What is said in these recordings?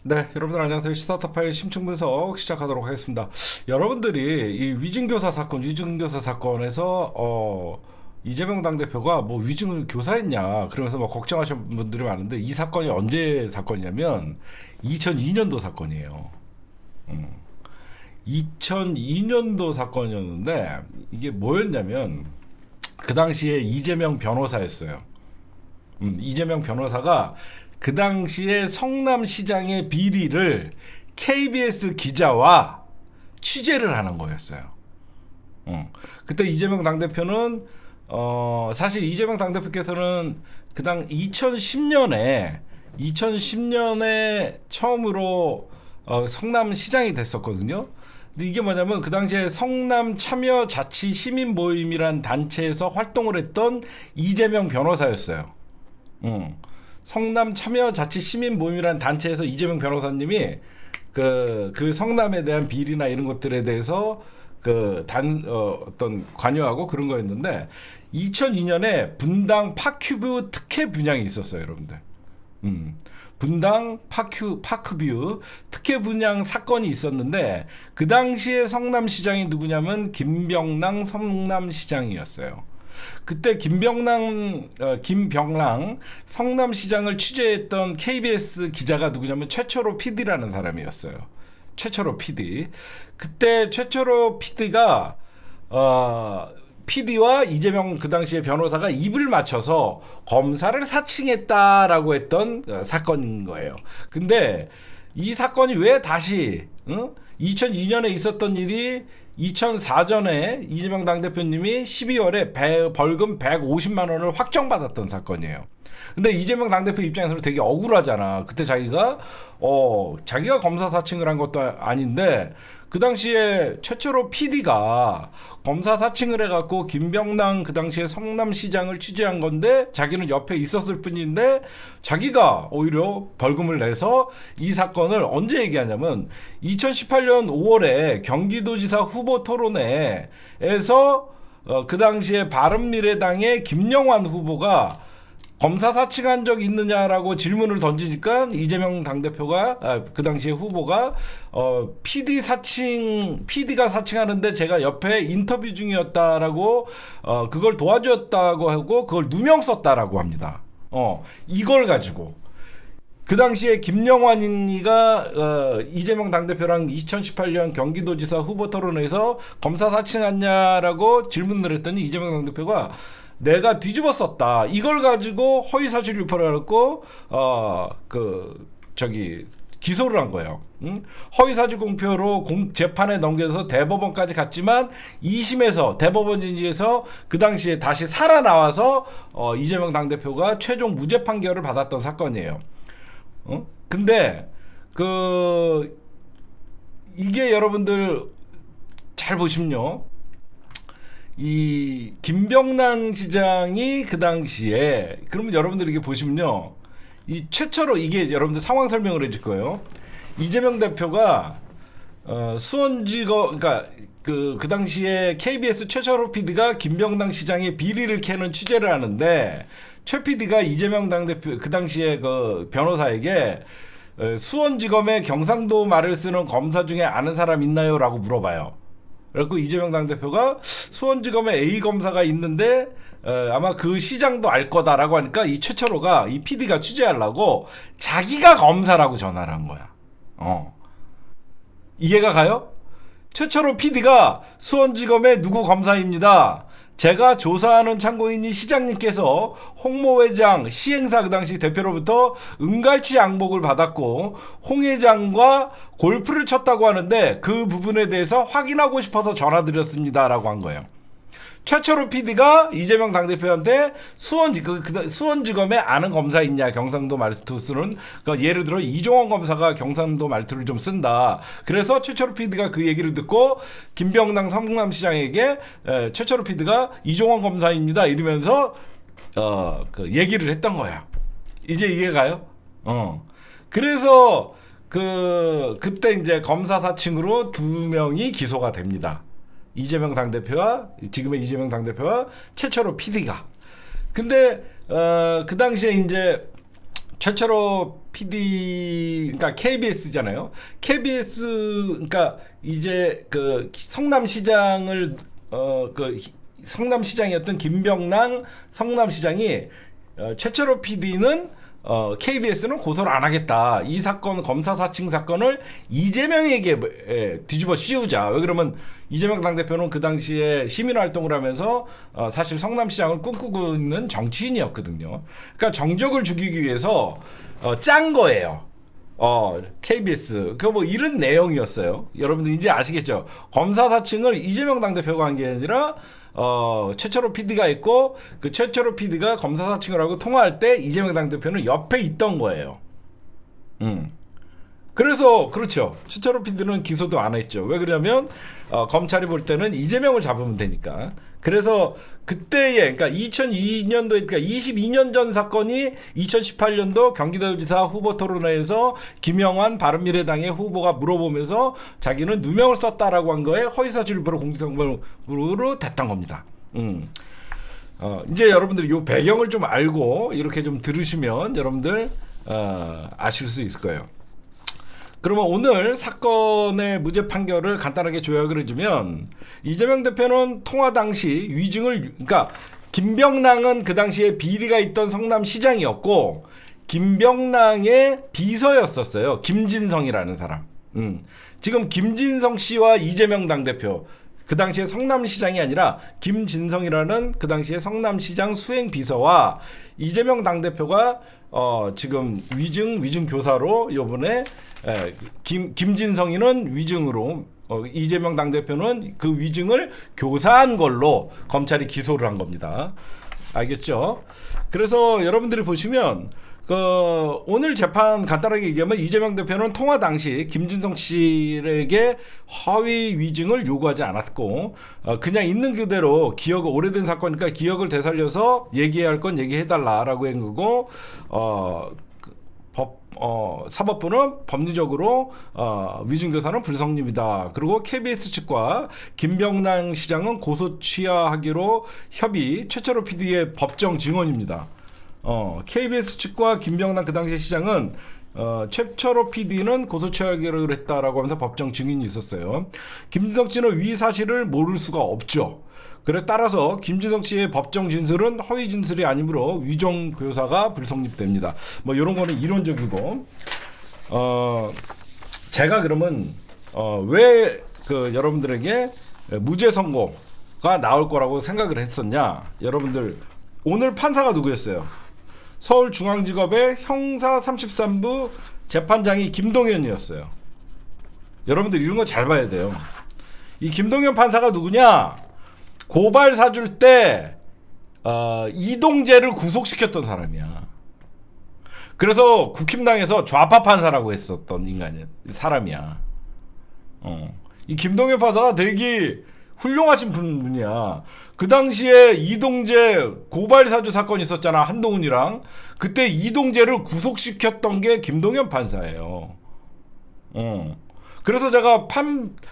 네, 여러분들 안녕하세요. 시사타파의 심층 분석 시작하도록 하겠습니다. 여러분들이 이 위증교사 사건에서 이재명 당대표가 뭐 위증을 교사했냐 그러면서 막 걱정하시는 분들이 많은데 이 사건이 언제 사건이냐면 2002년도 사건이에요. 2002년도 사건이었는데 이게 뭐였냐면 그 당시에 이재명 변호사였어요. 이재명 변호사가 그 당시에 성남시장의 비리를 KBS 기자와 취재를 하는 거였어요. 그때 이재명 당대표는 사실 이재명 당대표께서는 그당 2010년에 처음으로 성남시장이 됐었거든요. 근데 이게 뭐냐면 그 당시에 성남 참여 자치 시민 모임이란 단체에서 활동을 했던 이재명 변호사였어요. 성남 참여 자치 시민 모임이라는 단체에서 이재명 변호사님이 그 성남에 대한 비리나 이런 것들에 대해서 어떤 관여하고 그런 거였는데 2002년에 분당 파큐뷰 특혜 분양이 있었어요, 여러분들. 분당 파크뷰 특혜 분양 사건이 있었는데 그 당시에 성남시장이 누구냐면 김병랑 성남시장이었어요. 그때 김병랑 성남시장을 취재했던 KBS 기자가 누구냐면 최철호 PD라는 사람이었어요. 최철호 PD. 그때 최철호 PD가 PD와 이재명 그 당시에 변호사가 입을 맞춰서 검사를 사칭했다라고 했던 사건인 거예요. 근데 이 사건이 왜 다시 2002년에 있었던 일이 2004년에 이재명 당대표님이 12월에 벌금 150만 원을 확정받았던 사건이에요. 근데 이재명 당대표 입장에서는 되게 억울하잖아. 그때 자기가 검사 사칭을 한 것도 아닌데 그 당시에 최철호 PD가 검사 사칭을 해갖고 김병랑 그 당시에 성남시장을 취재한 건데 자기는 옆에 있었을 뿐인데 자기가 오히려 벌금을 내서 이 사건을 언제 얘기하냐면 2018년 5월에 경기도지사 후보 토론회에서 그 당시에 바른미래당의 김영환 후보가 검사 사칭한 적 있느냐라고 질문을 던지니까 이재명 당대표가 그 당시에 후보가 PD가 사칭하는데 제가 옆에 인터뷰 중이었다라고 그걸 도와주었다고 하고 그걸 누명 썼다라고 합니다. 이걸 가지고 그 당시에 김영환이가 이재명 당대표랑 2018년 경기도지사 후보 토론회에서 검사 사칭했냐라고 질문을 했더니 이재명 당대표가 내가 뒤집어 썼다. 이걸 가지고 허위사실 유포를 했고 기소를 한 거예요. 허위사실 공표로 재판에 넘겨서 대법원까지 갔지만 2심에서 대법원 진지에서 그 당시에 다시 살아나와서 이재명 당대표가 최종 무죄 판결을 받았던 사건이에요. 근데 이게 여러분들 잘 보시면요. 이 김병남 시장이 그 당시에 그러면 여러분들 이게 보시면요. 이 최초로 이게 여러분들 상황 설명을 해줄 거예요. 이재명 대표가 수원지검 그러니까 그 당시에 KBS 최철호 PD가 김병남 시장의 비리를 캐는 취재를 하는데 최 PD가 이재명 당대표 그 당시에 그 변호사에게 수원지검의 경상도 말을 쓰는 검사 중에 아는 사람 있나요?라고 물어봐요. 그래서 이재명 당대표가 수원지검에 A 검사가 있는데 아마 그 시장도 알 거다라고 하니까 이 최철호가 이 PD가 취재하려고 자기가 검사라고 전화를 한 거야. 이해가 가요? 최철호 PD가 수원지검의 누구 검사입니다. 제가 조사하는 참고인이 시장님께서 홍모 회장 시행사 그 당시 대표로부터 은갈치 양복을 받았고 홍 회장과 골프를 쳤다고 하는데 그 부분에 대해서 확인하고 싶어서 전화드렸습니다라고 한 거예요. 최철호 PD가 이재명 당대표한테 수원지검에 아는 검사 있냐 경상도 말투 쓰는 그러니까 예를 들어 이종원 검사가 경상도 말투를 좀 쓴다. 그래서 최철호 PD가 그 얘기를 듣고 김병남 성남시장에게 최철호 PD가 이종원 검사입니다 이러면서 얘기를 했던 거야. 이제 이해가요? 그래서 그때 이제 검사 사칭으로 2명이 기소가 됩니다. 이재명 당대표와 지금의 이재명 당대표와 최철호 PD가. 근데 그 당시에 이제 최철호 PD, 그러니까 KBS잖아요. KBS, 그러니까 이제 그 성남시장을 그 성남시장이었던 김병랑 성남시장이 최철호 PD는 KBS는 고소를 안 하겠다. 이 사건, 검사 사칭 사건을 이재명에게 뒤집어 씌우자. 왜 그러면 이재명 당대표는 그 당시에 시민활동을 하면서 사실 성남시장을 꿈꾸고 있는 정치인이었거든요. 그러니까 정적을 죽이기 위해서 짠 거예요. KBS. 그 뭐 이런 내용이었어요. 여러분들 이제 아시겠죠? 검사 사칭을 이재명 당대표가 한 게 아니라 최철호 PD가 있고 그 최철호 PD가 검사 사칭을 하고 통화할 때 이재명 당대표는 옆에 있던 거예요. 그래서 그렇죠. 최철호 PD는 기소도 안 했죠. 왜 그러냐면 검찰이 볼 때는 이재명을 잡으면 되니까. 그래서 그때에 그러니까 2002년도에 그러니까 22년 전 사건이 2018년도 경기도지사 후보 토론회에서 김영환 바른미래당의 후보가 물어보면서 자기는 누명을 썼다라고 한 거에 허위사실 유포로 공직선거로 됐던 겁니다. 이제 여러분들이 이 배경을 좀 알고 이렇게 좀 들으시면 여러분들 아실 수 있을 거예요. 그러면 오늘 사건의 무죄 판결을 간단하게 조약을 해주면 이재명 대표는 통화 당시 위증을 그러니까 김병랑은 그 당시에 비리가 있던 성남시장이었고 김병랑의 비서였었어요. 김진성이라는 사람. 지금 김진성 씨와 이재명 당대표 그 당시에 성남시장이 아니라 김진성이라는 그 당시에 성남시장 수행비서와 이재명 당대표가 지금 위증 교사로 요번에 김진성이는 위증으로 이재명 당대표는 그 위증을 교사한 걸로 검찰이 기소를 한 겁니다. 알겠죠? 그래서 여러분들이 보시면 오늘 재판 간단하게 얘기하면 이재명 대표는 통화 당시 김진성 씨에게 허위 위증을 요구하지 않았고 그냥 있는 그대로 기억 오래된 사건이니까 기억을 되살려서 얘기해야 할 건 얘기해달라라고 한 거고 사법부는 법리적으로 위증교사는 불성립이다. 그리고 KBS 측과 김병랑 시장은 고소 취하하기로 협의 최철호 PD의 법정 증언입니다. KBS 측과 김병랑 그 당시 시장은 최철호 PD는 고소 취하기로 했다라고 하면서 법정 증인이 있었어요. 김진성 씨는 위 사실을 모를 수가 없죠. 그래 따라서 김진성 씨의 법정 진술은 허위 진술이 아니므로 위정 교사가 불성립됩니다. 뭐 이런 거는 이론적이고 제가 그러면 왜 여러분들에게 무죄 선고가 나올 거라고 생각을 했었냐? 여러분들 오늘 판사가 누구였어요? 서울중앙지법의 형사 33부 재판장이 김동현이었어요. 여러분들 이런 거 잘 봐야 돼요. 이 김동현 판사가 누구냐? 고발 사줄 때 이동재를 구속시켰던 사람이야. 그래서 국힘당에서 좌파 판사라고 했었던 사람이야. 이 김동현 판사가 되게 훌륭하신 분이야. 그 당시에 이동재 고발 사주 사건이 있었잖아, 한동훈이랑. 그때 이동재를 구속시켰던 게 김동현 판사예요. 그래서 제가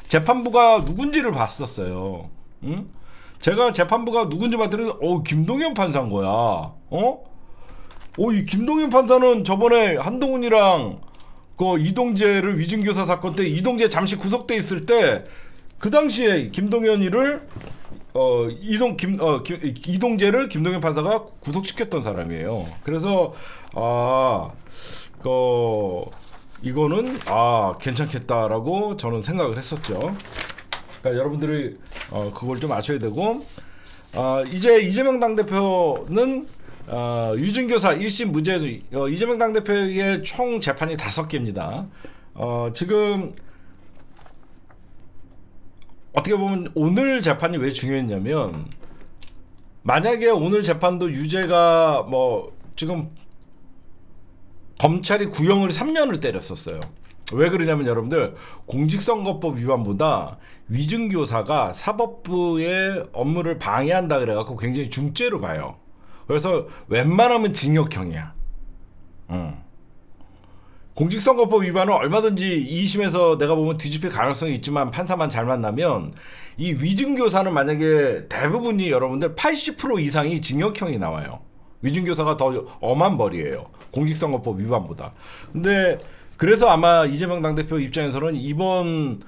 재판부가 누군지를 봤었어요. 제가 재판부가 누군지 봤더니 김동현 판사인 거야. 이 김동현 판사는 저번에 한동훈이랑 그 이동재를 위증교사 사건 때 이동재 잠시 구속돼 있을 때 그 당시에 김동현이를 이동재를 김동현 판사가 구속시켰던 사람이에요. 그래서 이거는 괜찮겠다라고 저는 생각을 했었죠. 그러니까 여러분들이 그걸 좀 아셔야 되고 이제 이재명 당대표는 위증교사 1심 무죄 이재명 당대표의 총 재판이 5개입니다. 지금 어떻게 보면 오늘 재판이 왜 중요했냐면 만약에 오늘 재판도 유죄가 지금 검찰이 구형을 3년을 때렸었어요. 왜 그러냐면 여러분들 공직선거법 위반보다 위증교사가 사법부의 업무를 방해한다 그래갖고 굉장히 중죄로 봐요. 그래서 웬만하면 징역형이야. 공직선거법 위반은 얼마든지 2심에서 내가 보면 뒤집힐 가능성이 있지만 판사만 잘 만나면 이 위증교사는 만약에 대부분이 여러분들 80% 이상이 징역형이 나와요. 위증교사가 더 엄한 벌이에요. 공직선거법 위반보다. 근데 그래서 아마 이재명 당대표 입장에서는 이번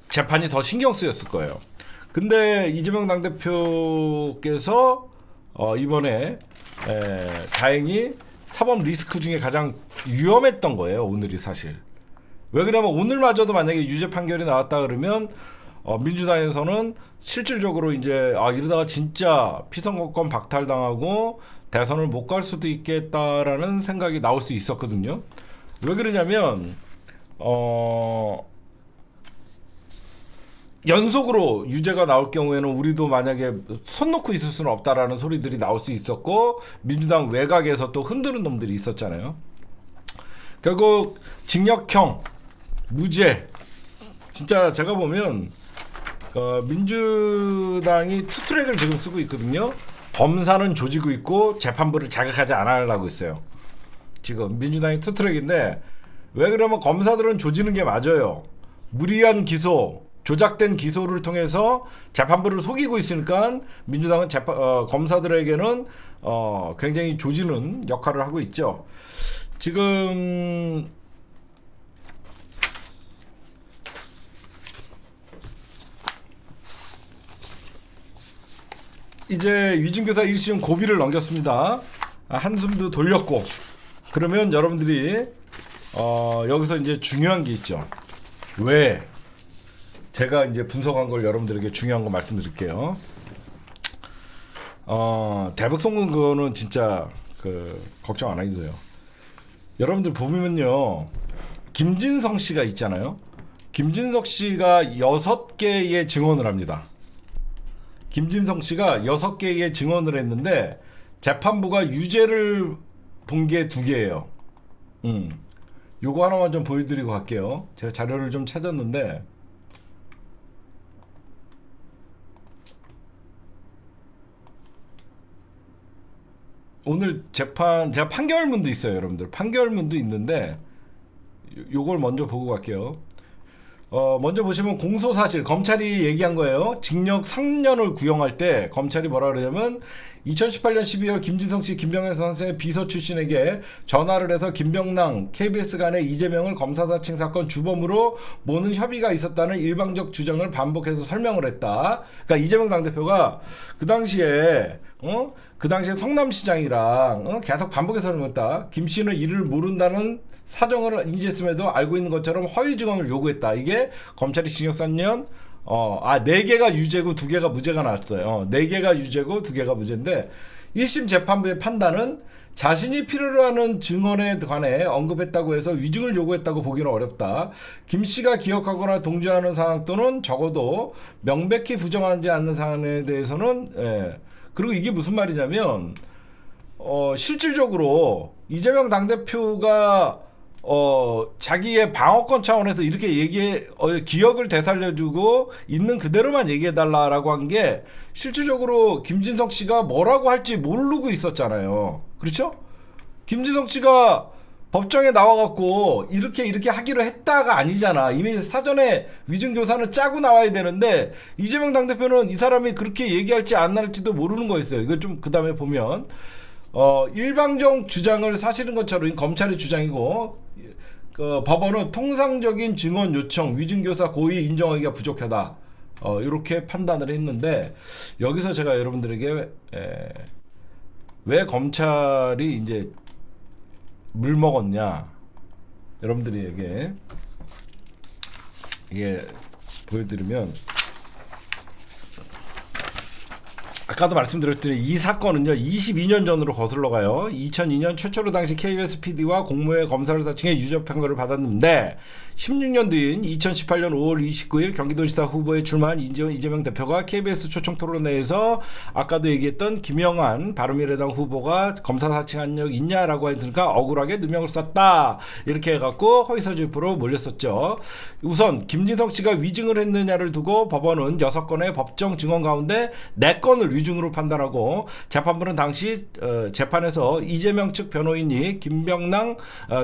재판이 더 신경 쓰였을 거예요. 근데 이재명 당대표께서 이번에 다행히 사법 리스크 중에 가장 위험했던 거예요. 오늘이 사실. 왜 그러냐면 오늘마저도 만약에 유죄 판결이 나왔다 그러면 민주당에서는 실질적으로 이제 이러다가 진짜 피선거권 박탈당하고 대선을 못 갈 수도 있겠다라는 생각이 나올 수 있었거든요. 왜 그러냐면 연속으로 유죄가 나올 경우에는 우리도 만약에 손 놓고 있을 수는 없다라는 소리들이 나올 수 있었고 민주당 외곽에서 또 흔드는 놈들이 있었잖아요. 결국 징역형 무죄. 진짜 제가 보면 민주당이 투트랙을 지금 쓰고 있거든요. 검사는 조지고 있고 재판부를 자극하지 않으려고 있어요. 지금 민주당이 투트랙인데 왜 그러면 검사들은 조지는 게 맞아요. 무리한 기소, 조작된 기소를 통해서 재판부를 속이고 있으니까 민주당은 검사들에게는 굉장히 조지는 역할을 하고 있죠. 지금 이제 위증교사 1심 고비를 넘겼습니다. 한숨도 돌렸고 그러면 여러분들이 여기서 이제 중요한 게 있죠. 왜? 제가 이제 분석한 걸 여러분들에게 중요한 거 말씀드릴게요. 대북 송금 그거는 진짜 걱정 안 해도 돼요. 여러분들 보면요, 김진성 씨가 있잖아요. 김진석 씨가 6개의 증언을 합니다. 김진성 씨가 6개의 증언을 했는데 재판부가 유죄를 본 게 2개예요. 요거 하나만 좀 보여드리고 갈게요. 제가 자료를 좀 찾았는데 오늘 재판 제가 판결문도 있어요, 여러분들. 판결문도 있는데 요걸 먼저 보고 갈게요. 먼저 보시면 공소사실 검찰이 얘기한 거예요. 징역 3년을 구형할 때 검찰이 뭐라 그러냐면 2018년 12월 김진성 씨, 김병현 선생의 비서 출신에게 전화를 해서 김병랑, KBS 간에 이재명을 검사 사칭 사건 주범으로 모는 협의가 있었다는 일방적 주장을 반복해서 설명을 했다. 그러니까 이재명 당대표가 그 당시에 성남시장이랑 계속 반복해서 설명했다. 김 씨는 이를 모른다는 사정을 인지했음에도 알고 있는 것처럼 허위 증언을 요구했다. 이게 검찰이 징역 3년 4개가 유죄고 2개가 무죄가 나왔어요. 4개가 유죄고 2개가 무죄인데 1심 재판부의 판단은 자신이 필요로 하는 증언에 관해 언급했다고 해서 위증을 요구했다고 보기는 어렵다. 김 씨가 기억하거나 동조하는 사항 또는 적어도 명백히 부정하지 않는 사안에 대해서는 그리고 이게 무슨 말이냐면 실질적으로 이재명 당대표가 자기의 방어권 차원에서 이렇게 기억을 되살려주고 있는 그대로만 얘기해달라라고 한 게 실질적으로 김진석 씨가 뭐라고 할지 모르고 있었잖아요. 그렇죠? 김진석 씨가 법정에 나와갖고 이렇게 하기로 했다가 아니잖아. 이미 사전에 위증교사는 짜고 나와야 되는데 이재명 당대표는 이 사람이 그렇게 얘기할지 안 할지도 모르는 거였어요. 이거 좀 그 다음에 보면 일방적 주장을 사실인 것처럼 검찰의 주장이고 법원은 통상적인 증언 요청, 위증교사 고의 인정하기가 부족하다. 이렇게 판단을 했는데 여기서 제가 여러분들에게 왜 검찰이 이제 물 먹었냐, 여러분들에게 이게 보여드리면 아까도 말씀드렸더니 이 사건은요 22년 전으로 거슬러 가요. 2002년 최초로 당시 KBS PD와 공모의 검사를 사칭해 유죄 판결을 받았는데 16년 뒤인 2018년 5월 29일 경기도지사 후보에 출마한 이재명 대표가 KBS 초청 토론회에서 아까도 얘기했던 김영환 바른미래당 후보가 검사 사칭한 적 있냐라고 했으니까 억울하게 누명을 썼다. 이렇게 해갖고 허위사실 유포로 몰렸었죠. 우선 김진석 씨가 위증을 했느냐를 두고 법원은 6건의 법정 증언 가운데 4건을 위증으로 판단하고 재판부는 당시 재판에서 이재명 측 변호인이 김병남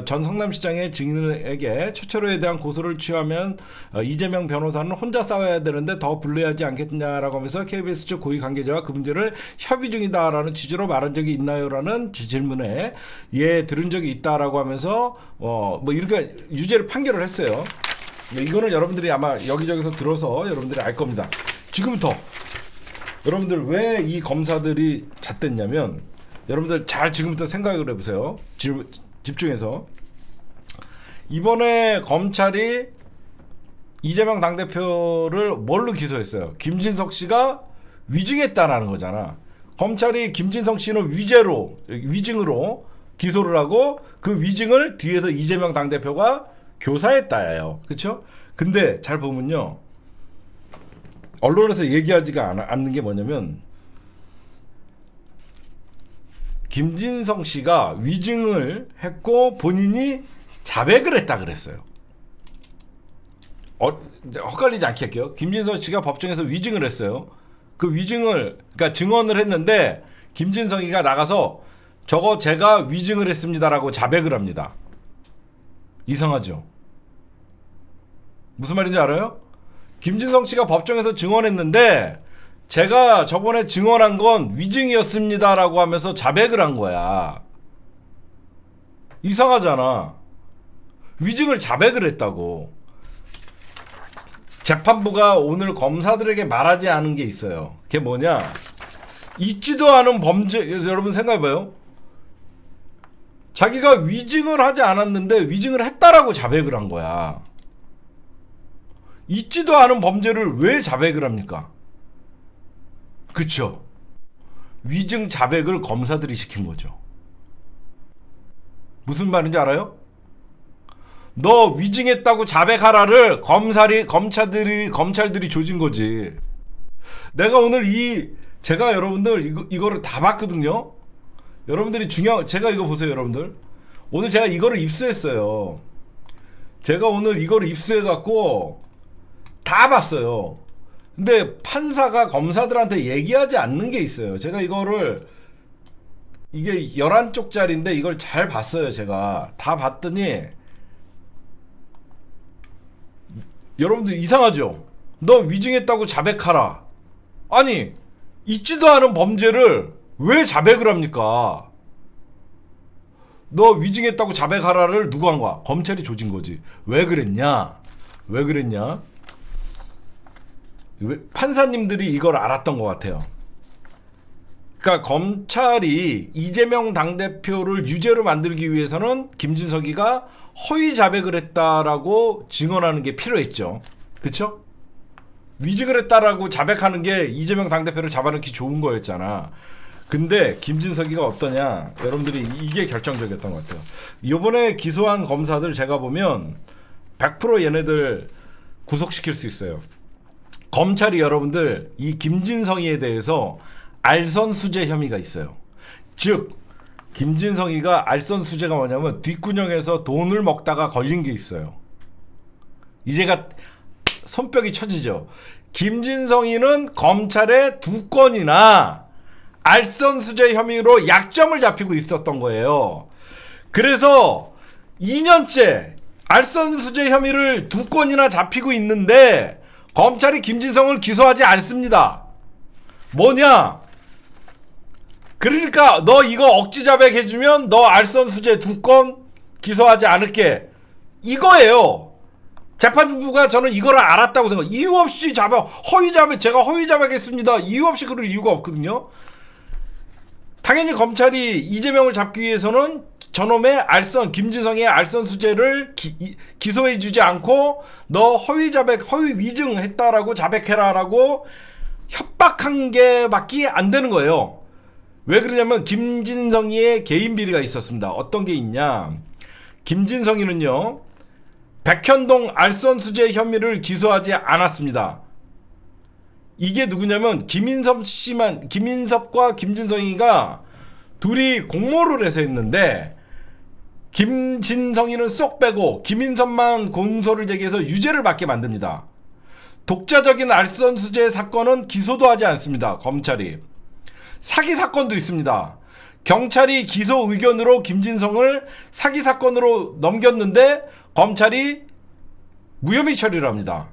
전 성남시장의 증인에게 최철호에 대한 고소를 취하면 이재명 변호사는 혼자 싸워야 되는데 더 불리하지 않겠냐라고 하면서 KBS 측 고위 관계자와 그 문제를 협의 중이다라는 취지로 말한 적이 있나요라는 질문에 예 들은 적이 있다라고 하면서 뭐 이렇게 유죄를 판결을 했어요. 이거는 여러분들이 아마 여기저기서 들어서 여러분들이 알 겁니다. 지금부터 여러분들 왜 이 검사들이 잣됐냐면 여러분들 잘 지금부터 생각을 해보세요. 집중해서 이번에 검찰이 이재명 당대표를 뭘로 기소했어요? 김진석 씨가 위증했다라는 거잖아. 검찰이 김진석 씨는 위증으로 기소를 하고 그 위증을 뒤에서 이재명 당대표가 교사했다예요. 그렇죠? 근데 잘 보면요. 언론에서 얘기하지가 않는 게 뭐냐면 김진성 씨가 위증을 했고 본인이 자백을 했다 그랬어요. 헛갈리지 않게 할게요. 김진성 씨가 법정에서 위증을 했어요. 그 위증을 그러니까 증언을 했는데 김진성이가 나가서 저거 제가 위증을 했습니다라고 자백을 합니다. 이상하죠? 무슨 말인지 알아요? 김진성 씨가 법정에서 증언했는데 제가 저번에 증언한 건 위증이었습니다라고 하면서 자백을 한 거야. 이상하잖아. 위증을 자백을 했다고. 재판부가 오늘 검사들에게 말하지 않은 게 있어요. 그게 뭐냐? 있지도 않은 범죄. 여러분 생각해봐요. 자기가 위증을 하지 않았는데 위증을 했다라고 자백을 한 거야. 있지도 않은 범죄를 왜 자백을 합니까? 그쵸? 위증 자백을 검사들이 시킨 거죠. 무슨 말인지 알아요? 너 위증했다고 자백하라를 검찰들이 조진 거지. 내가 오늘 제가 여러분들 이거를 다 봤거든요. 여러분들이 제가 이거 보세요, 여러분들. 오늘 제가 이거를 입수했어요. 제가 오늘 이거를 입수해갖고 다 봤어요. 근데 판사가 검사들한테 얘기하지 않는 게 있어요. 제가 이게 11쪽짜리인데 이걸 잘 봤어요. 제가 다 봤더니 여러분들 이상하죠? 너 위증했다고 자백하라. 아니 있지도 않은 범죄를 왜 자백을 합니까? 너 위증했다고 자백하라를 누가 한 거야? 검찰이 조진 거지. 왜 그랬냐? 판사님들이 이걸 알았던 것 같아요. 그러니까 검찰이 이재명 당대표를 유죄로 만들기 위해서는 김진석이가 허위 자백을 했다라고 증언하는 게 필요했죠. 그쵸? 위증을 했다라고 자백하는 게 이재명 당대표를 잡아넣기 좋은 거였잖아. 근데 김진석이가 어떠냐? 여러분들이 이게 결정적이었던 것 같아요. 이번에 기소한 검사들 제가 보면 100% 얘네들 구속시킬 수 있어요. 검찰이 여러분들 이 김진성이에 대해서 알선수재 혐의가 있어요. 즉 김진성이가 알선수재가 뭐냐면 뒷구녕에서 돈을 먹다가 걸린 게 있어요. 이제가 손뼉이 쳐지죠. 김진성이는 검찰에 2건이나 알선수재 혐의로 약점을 잡히고 있었던 거예요. 그래서 2년째 알선수재 혐의를 2건이나 잡히고 있는데 검찰이 김진성을 기소하지 않습니다. 뭐냐? 그러니까 너 이거 억지 자백해주면 너 알선수재 2건 기소하지 않을게. 이거예요. 재판부가 저는 이거를 알았다고 생각해요. 이유 없이 제가 허위 자백했습니다. 이유 없이 그럴 이유가 없거든요. 당연히 검찰이 이재명을 잡기 위해서는 저놈의 김진성의 알선수재를 기소해주지 않고 너 허위 위증했다라고 자백해라라고 협박한 게밖에 안 되는 거예요. 왜 그러냐면 김진성이의 개인 비리가 있었습니다. 어떤 게 있냐? 김진성이는요, 백현동 알선수재 혐의를 기소하지 않았습니다. 이게 누구냐면 김인섭과 김진성이가 둘이 공모를 해서 했는데 김진성이는 쏙 빼고 김인섭만 공소를 제기해서 유죄를 받게 만듭니다. 독자적인 알선수재 사건은 기소도 하지 않습니다. 검찰이. 사기 사건도 있습니다. 경찰이 기소 의견으로 김진성을 사기 사건으로 넘겼는데 검찰이 무혐의 처리를 합니다.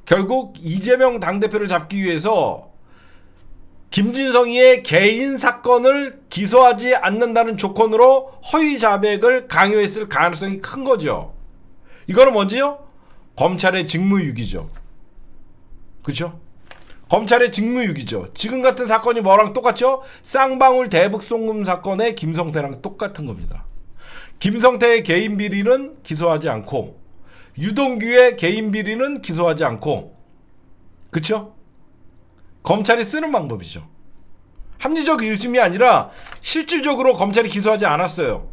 결국 이재명 당대표를 잡기 위해서 김진성이의 개인 사건을 기소하지 않는다는 조건으로 허위 자백을 강요했을 가능성이 큰 거죠. 이거는 뭔지요? 검찰의 직무유기죠. 그렇죠? 검찰의 직무유기죠. 지금 같은 사건이 뭐랑 똑같죠? 쌍방울 대북 송금 사건의 김성태랑 똑같은 겁니다. 김성태의 개인 비리는 기소하지 않고 유동규의 개인 비리는 기소하지 않고, 그렇죠? 검찰이 쓰는 방법이죠. 합리적 의심이 아니라 실질적으로 검찰이 기소하지 않았어요.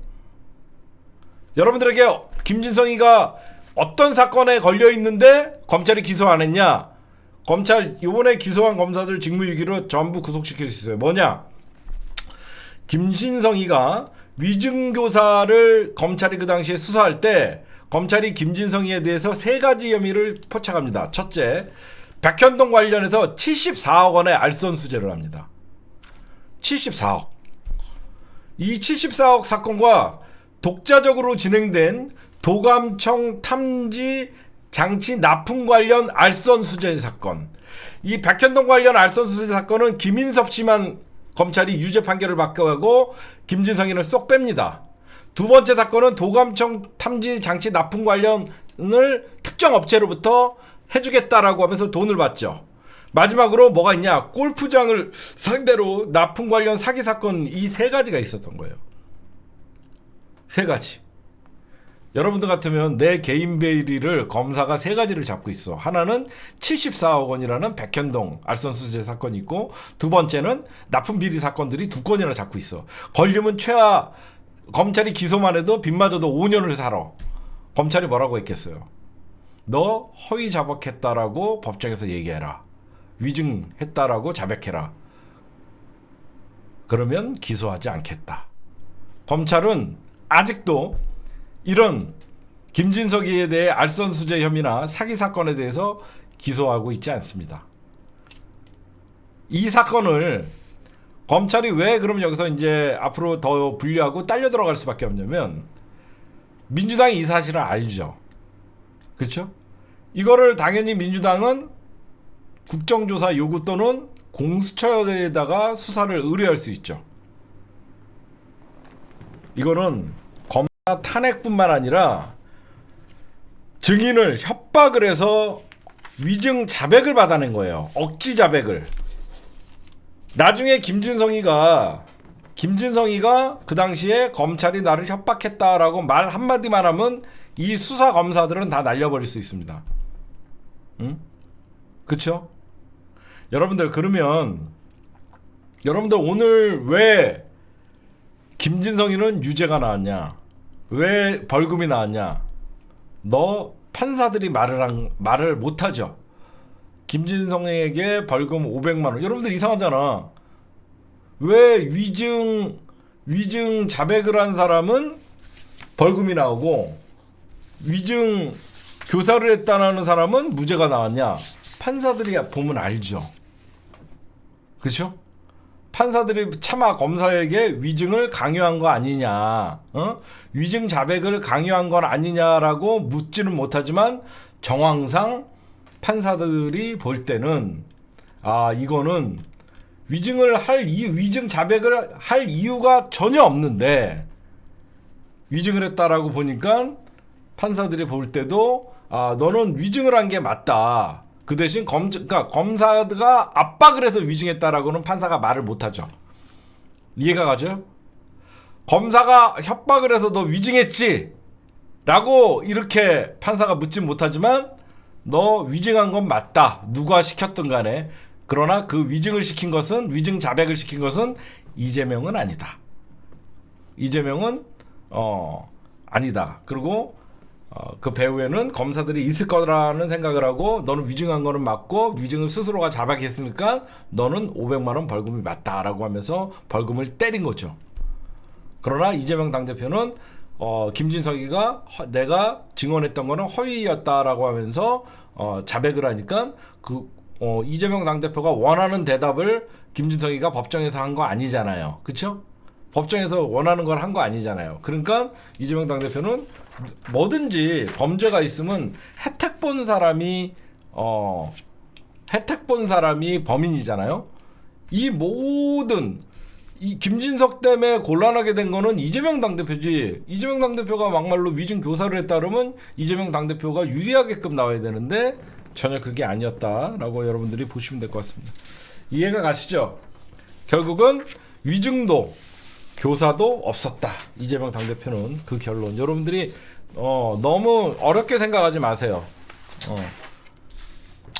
여러분들에게 김진성이가 어떤 사건에 걸려 있는데 검찰이 기소 안 했냐? 검찰 이번에 기소한 검사들 직무유기로 전부 구속시킬 수 있어요. 뭐냐? 김진성이가 위증교사를 검찰이 그 당시에 수사할 때 검찰이 김진성이에 대해서 3가지 혐의를 포착합니다. 첫째, 백현동 관련해서 74억 원의 알선수재를 합니다. 74억. 이 74억 사건과 독자적으로 진행된 도감청 탐지 장치 납품 관련 알선수재 사건. 이 백현동 관련 알선수재 사건은 김인섭 씨만 검찰이 유죄 판결을 받게 하고 김진성이는 쏙 뺍니다. 두 번째 사건은 도감청 탐지 장치 납품 관련을 특정 업체로부터 해주겠다라고 하면서 돈을 받죠. 마지막으로 뭐가 있냐? 골프장을 상대로 납품 관련 사기 사건, 이 3가지가 있었던 거예요. 3가지. 여러분들 같으면 내 개인 비리를 검사가 3가지를 잡고 있어. 하나는 74억 원이라는 백현동 알선수재 사건이 있고, 두 번째는 납품 비리 사건들이 2건이나 잡고 있어. 걸리면 최하 검찰이 기소만 해도 빚마저도 5년을 살아. 검찰이 뭐라고 했겠어요? 너 허위 자백했다라고 법정에서 얘기해라. 위증했다라고 자백해라. 그러면 기소하지 않겠다. 검찰은 아직도 이런 김진석이에 대해 알선수재 혐의나 사기 사건에 대해서 기소하고 있지 않습니다. 이 사건을 검찰이 왜 그럼 여기서 이제 앞으로 더 분류하고 딸려 들어갈 수밖에 없냐면, 민주당이 이 사실을 알죠. 그렇죠? 이거를 당연히 민주당은 국정조사 요구 또는 공수처에다가 수사를 의뢰할 수 있죠. 이거는 검사 탄핵뿐만 아니라 증인을 협박을 해서 위증 자백을 받아낸 거예요. 억지 자백을. 나중에 김진성이가 그 당시에 검찰이 나를 협박했다라고 말 한마디만 하면 이 수사 검사들은 다 날려버릴 수 있습니다. 응? 그쵸? 여러분들, 그러면 여러분들 오늘 왜 김진성이는 유죄가 나왔냐? 왜 벌금이 나왔냐? 너 판사들이 말을 못하죠. 김진성에게 벌금 500만 원. 여러분들 이상하잖아. 왜 위증 자백을 한 사람은 벌금이 나오고 위증 교사를 했다는 사람은 무죄가 나왔냐? 판사들이 보면 알죠. 그렇죠? 판사들이 차마 검사에게 위증을 강요한 거 아니냐, 위증 자백을 강요한 건 아니냐라고 묻지는 못하지만 정황상 판사들이 볼 때는 이거는 위증 자백을 할 이유가 전혀 없는데 위증을 했다라고 보니까 판사들이 볼 때도 너는 위증을 한 게 맞다. 그 대신 그러니까 검사가 압박을 해서 위증했다라고는 판사가 말을 못하죠. 이해가 가죠? 검사가 협박을 해서 너 위증했지? 라고 이렇게 판사가 묻진 못하지만 너 위증한 건 맞다. 누가 시켰든 간에. 그러나 그 위증 자백을 시킨 것은 이재명은 아니다. 이재명은 아니다. 그리고 그 배후에는 검사들이 있을 거라는 생각을 하고 너는 위증한 거는 맞고 위증을 스스로가 자백했으니까 너는 500만 원 벌금이 맞다라고 하면서 벌금을 때린 거죠. 그러나 이재명 당대표는 김진석이가 내가 증언했던 거는 허위였다라고 하면서 자백을 하니까 그 이재명 당대표가 원하는 대답을 김진성이가 법정에서 한 거 아니잖아요. 그쵸? 법정에서 원하는 걸 한 거 아니잖아요. 그러니까 이재명 당대표는 뭐든지 범죄가 있으면 혜택 본 사람이 범인이잖아요. 이 모든 이 김진석 때문에 곤란하게 된 거는 이재명 당대표지. 이재명 당대표가 막말로 위증 교사를 했다 그러면 이재명 당대표가 유리하게끔 나와야 되는데 전혀 그게 아니었다라고 여러분들이 보시면 될 것 같습니다. 이해가 가시죠? 결국은 위증도 교사도 없었다. 이재명 당대표는 그 결론. 여러분들이 너무 어렵게 생각하지 마세요.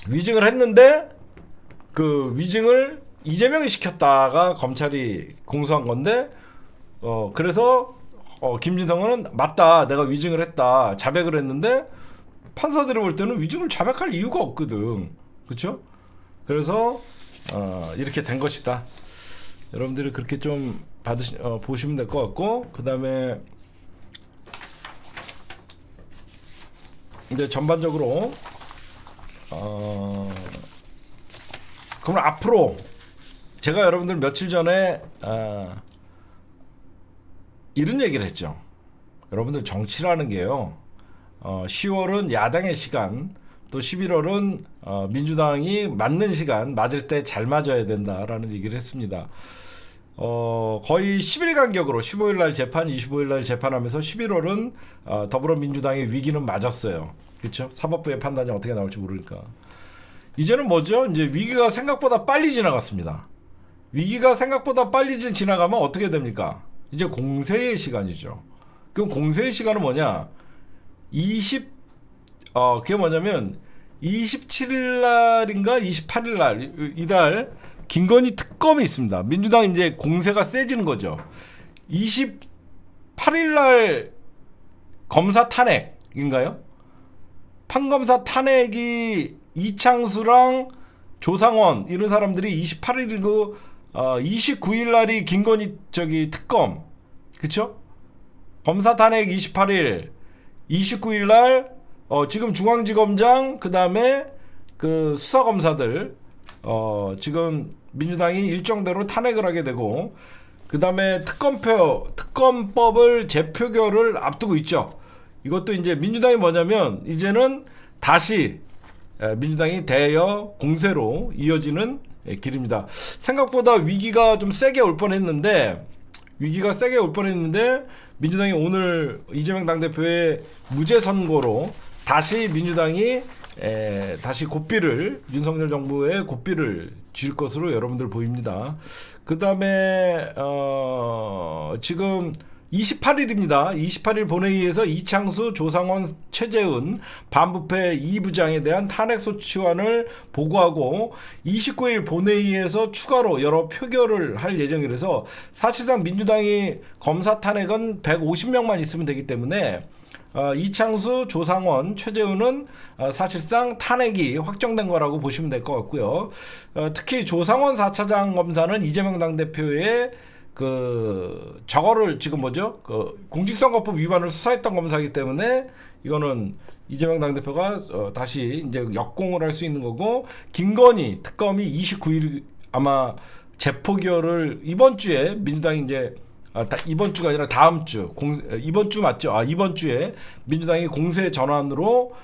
위증을 했는데 그 위증을 이재명이 시켰다가 검찰이 공소한 건데 그래서 김진성은 맞다. 내가 위증을 했다. 자백을 했는데 판사들이 볼 때는 위증을 자백할 이유가 없거든. 그렇죠? 그래서 이렇게 된 것이다. 여러분들이 그렇게 좀 보시면 될 것 같고, 그 다음에 이제 전반적으로 그럼 앞으로 제가 여러분들 며칠 전에 이런 얘기를 했죠. 여러분들 정치라는 게요. 10월은 야당의 시간, 또 11월은 민주당이 맞는 시간, 맞을 때 잘 맞아야 된다라는 얘기를 했습니다. 거의 10일 간격으로 15일 날 재판, 25일 날 재판하면서 11월은 더불어민주당의 위기는 맞았어요. 그렇죠? 사법부의 판단이 어떻게 나올지 모르니까. 이제는 뭐죠? 이제 위기가 생각보다 빨리 지나갔습니다. 위기가 생각보다 빨리 지나가면 어떻게 됩니까? 이제 공세의 시간이죠. 그럼 공세의 시간은 뭐냐? 그게 뭐냐면 27일 날인가 28일 날 이달 김건희 특검이 있습니다. 민주당 이제 공세가 세지는 거죠. 28일 날 검사 탄핵인가요? 판검사 탄핵이 이창수랑 조상원 이런 사람들이 28일이고 29일 날이 김건희 특검. 그쵸? 검사 탄핵 28일 29일 날 지금 중앙지검장 그다음에 그 수사검사들 지금 민주당이 일정대로 탄핵을 하게 되고 그다음에 특검법을 재표결을 앞두고 있죠. 이것도 이제 민주당이 뭐냐면 이제는 다시 민주당이 대여 공세로 이어지는 길입니다. 생각보다 위기가 좀 세게 올 뻔했는데 민주당이 오늘 이재명 당대표의 무죄 선고로 다시 민주당이 다시 고삐를 윤석열 정부의 고삐를 쥘 것으로 여러분들 보입니다. 그 다음에 지금 28일입니다. 28일 본회의에서 이창수, 조상원, 최재훈 반부패 2부장에 대한 탄핵소추안을 보고하고 29일 본회의에서 추가로 여러 표결을 할 예정이라서 사실상 민주당이 검사 탄핵은 150명만 있으면 되기 때문에 이창수, 조상원, 최재훈은 사실상 탄핵이 확정된 거라고 보시면 될 것 같고요. 특히 조상원 4차장 검사는 이재명 당대표의 저거를 지금 공직선거법 위반을 수사했던 검사이기 때문에 이거는 이재명 당대표가 다시 이제 역공을 할 수 있는 거고, 김건희 특검이 29일 아마 재포결을 이번 주에 민주당이 이제 이번 주가 아니라 다음 주 이번 주 맞죠? 이번 주에 민주당이 공세 전환으로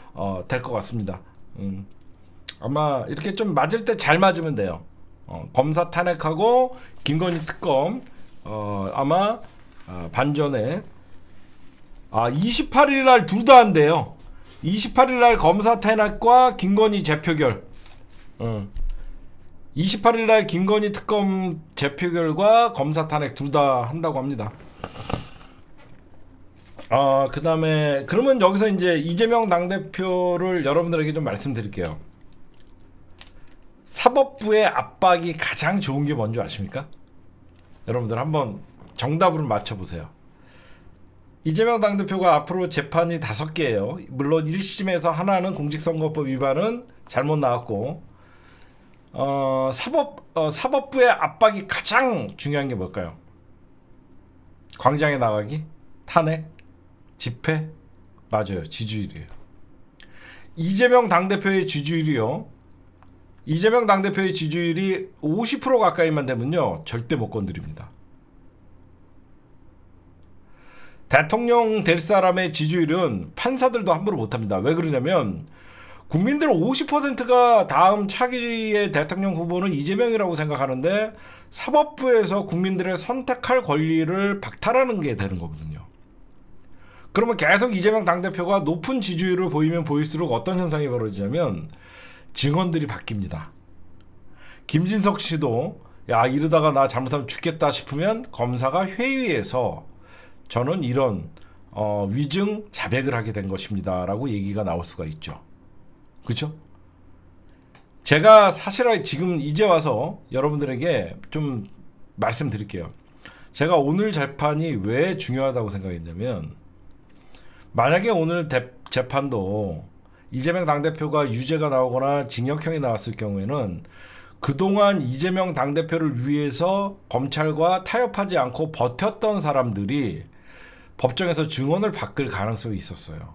될 것 같습니다. 아마 이렇게 좀 맞을 때 잘 맞으면 돼요. 검사 탄핵하고 김건희 특검 아마 반전에 28일 날 둘 다 한대요. 28일 날 검사 탄핵과 김건희 재표결. 28일 날 김건희 특검 재표결과 검사 탄핵 둘 다 한다고 합니다. 그 다음에 그러면 여기서 이제 이재명 당대표를 여러분들에게 좀 말씀드릴게요. 사법부의 압박이 가장 좋은 게 뭔지 아십니까? 여러분들 한번 정답으로 맞춰보세요. 이재명 당대표가 앞으로 재판이 5개예요. 물론 1심에서 하나는 공직선거법 위반은 잘못 나왔고, 사법부의 압박이 가장 중요한 게 뭘까요? 광장에 나가기? 탄핵? 집회? 맞아요. 지지율이에요. 이재명 당대표의 지지율이요. 이재명 당대표의 지지율이 50% 가까이만 되면요 절대 못 건드립니다. 대통령 될 사람의 지지율은 판사들도 함부로 못합니다. 왜 그러냐면 국민들 50%가 다음 차기의 대통령 후보는 이재명이라고 생각하는데 사법부에서 국민들의 선택할 권리를 박탈하는 게 되는 거거든요. 그러면 계속 이재명 당대표가 높은 지지율을 보이면 보일수록 어떤 현상이 벌어지냐면 증언들이 바뀝니다. 김진석 씨도 야 이러다가 나 잘못하면 죽겠다 싶으면 검사가 회의에서 저는 이런 위증 자백을 하게 된 것입니다 라고 얘기가 나올 수가 있죠. 그렇죠? 제가 사실 지금 이제 와서 여러분들에게 좀 말씀드릴게요. 제가 오늘 재판이 왜 중요하다고 생각했냐면 만약에 오늘 재판도 이재명 당대표가 유죄가 나오거나 징역형이 나왔을 경우에는 그동안 이재명 당대표를 위해서 검찰과 타협하지 않고 버텼던 사람들이 법정에서 증언을 바꿀 가능성이 있었어요.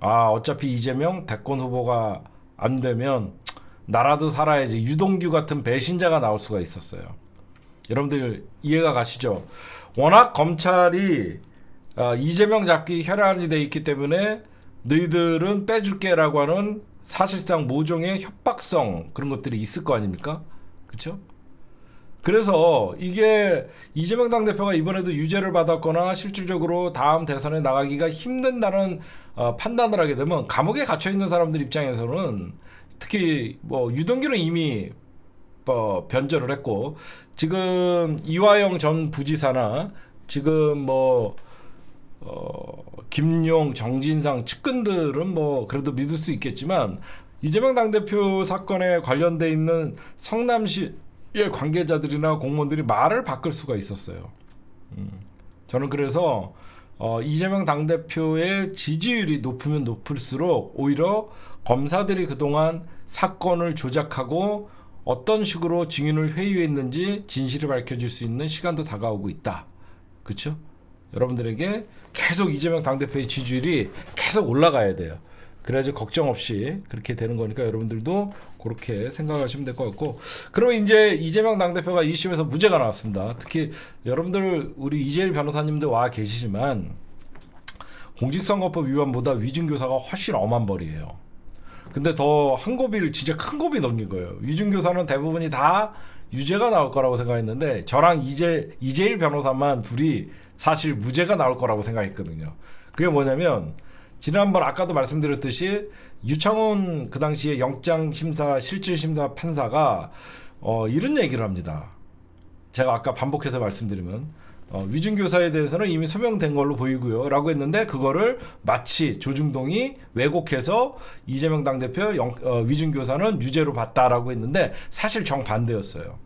아 어차피 이재명 대권 후보가 안 되면 나라도 살아야지 유동규 같은 배신자가 나올 수가 있었어요. 여러분들 이해가 가시죠? 워낙 검찰이 이재명 잡기 혈안이 돼 있기 때문에 너희들은 빼줄게라고 하는 사실상 모종의 협박성 그런 것들이 있을 거 아닙니까? 그렇죠? 그래서 이게 이재명 당대표가 이번에도 유죄를 받았거나 실질적으로 다음 대선에 나가기가 힘든다는 판단을 하게 되면 감옥에 갇혀 있는 사람들 입장에서는 특히 뭐 유동규는 이미 변절을 했고 지금 이화영 전 부지사나 지금 뭐 김용, 정진상 측근들은 뭐 그래도 믿을 수 있겠지만 이재명 당대표 사건에 관련돼 있는 성남시의 관계자들이나 공무원들이 말을 바꿀 수가 있었어요. 저는 그래서 이재명 당대표의 지지율이 높으면 높을수록 오히려 검사들이 그동안 사건을 조작하고 어떤 식으로 증인을 회유했는지 진실을 밝혀줄 수 있는 시간도 다가오고 있다. 그렇죠? 여러분들에게 계속 이재명 당대표의 지지율이 계속 올라가야 돼요. 그래야지 걱정 없이 그렇게 되는 거니까 여러분들도 그렇게 생각하시면 될 것 같고, 그러면 이제 이재명 당대표가 2심에서 무죄가 나왔습니다. 특히 여러분들 우리 이재일 변호사님들 와 계시지만 공직선거법 위반보다 위증교사가 훨씬 엄한 벌이에요. 근데 더 한 고비를 진짜 큰 고비 넘긴 거예요. 위증교사는 대부분이 다 유죄가 나올 거라고 생각했는데 저랑 이재일 변호사만 둘이 사실 무죄가 나올 거라고 생각했거든요. 그게 뭐냐면 지난번 아까도 말씀드렸듯이 유창훈 그 당시에 영장심사 실질심사 판사가 이런 얘기를 합니다. 제가 아까 반복해서 말씀드리면 위증교사에 대해서는 이미 소명된 걸로 보이고요 라고 했는데 그거를 마치 조중동이 왜곡해서 이재명 당대표 위증교사는 유죄로 봤다라고 했는데 사실 정반대였어요.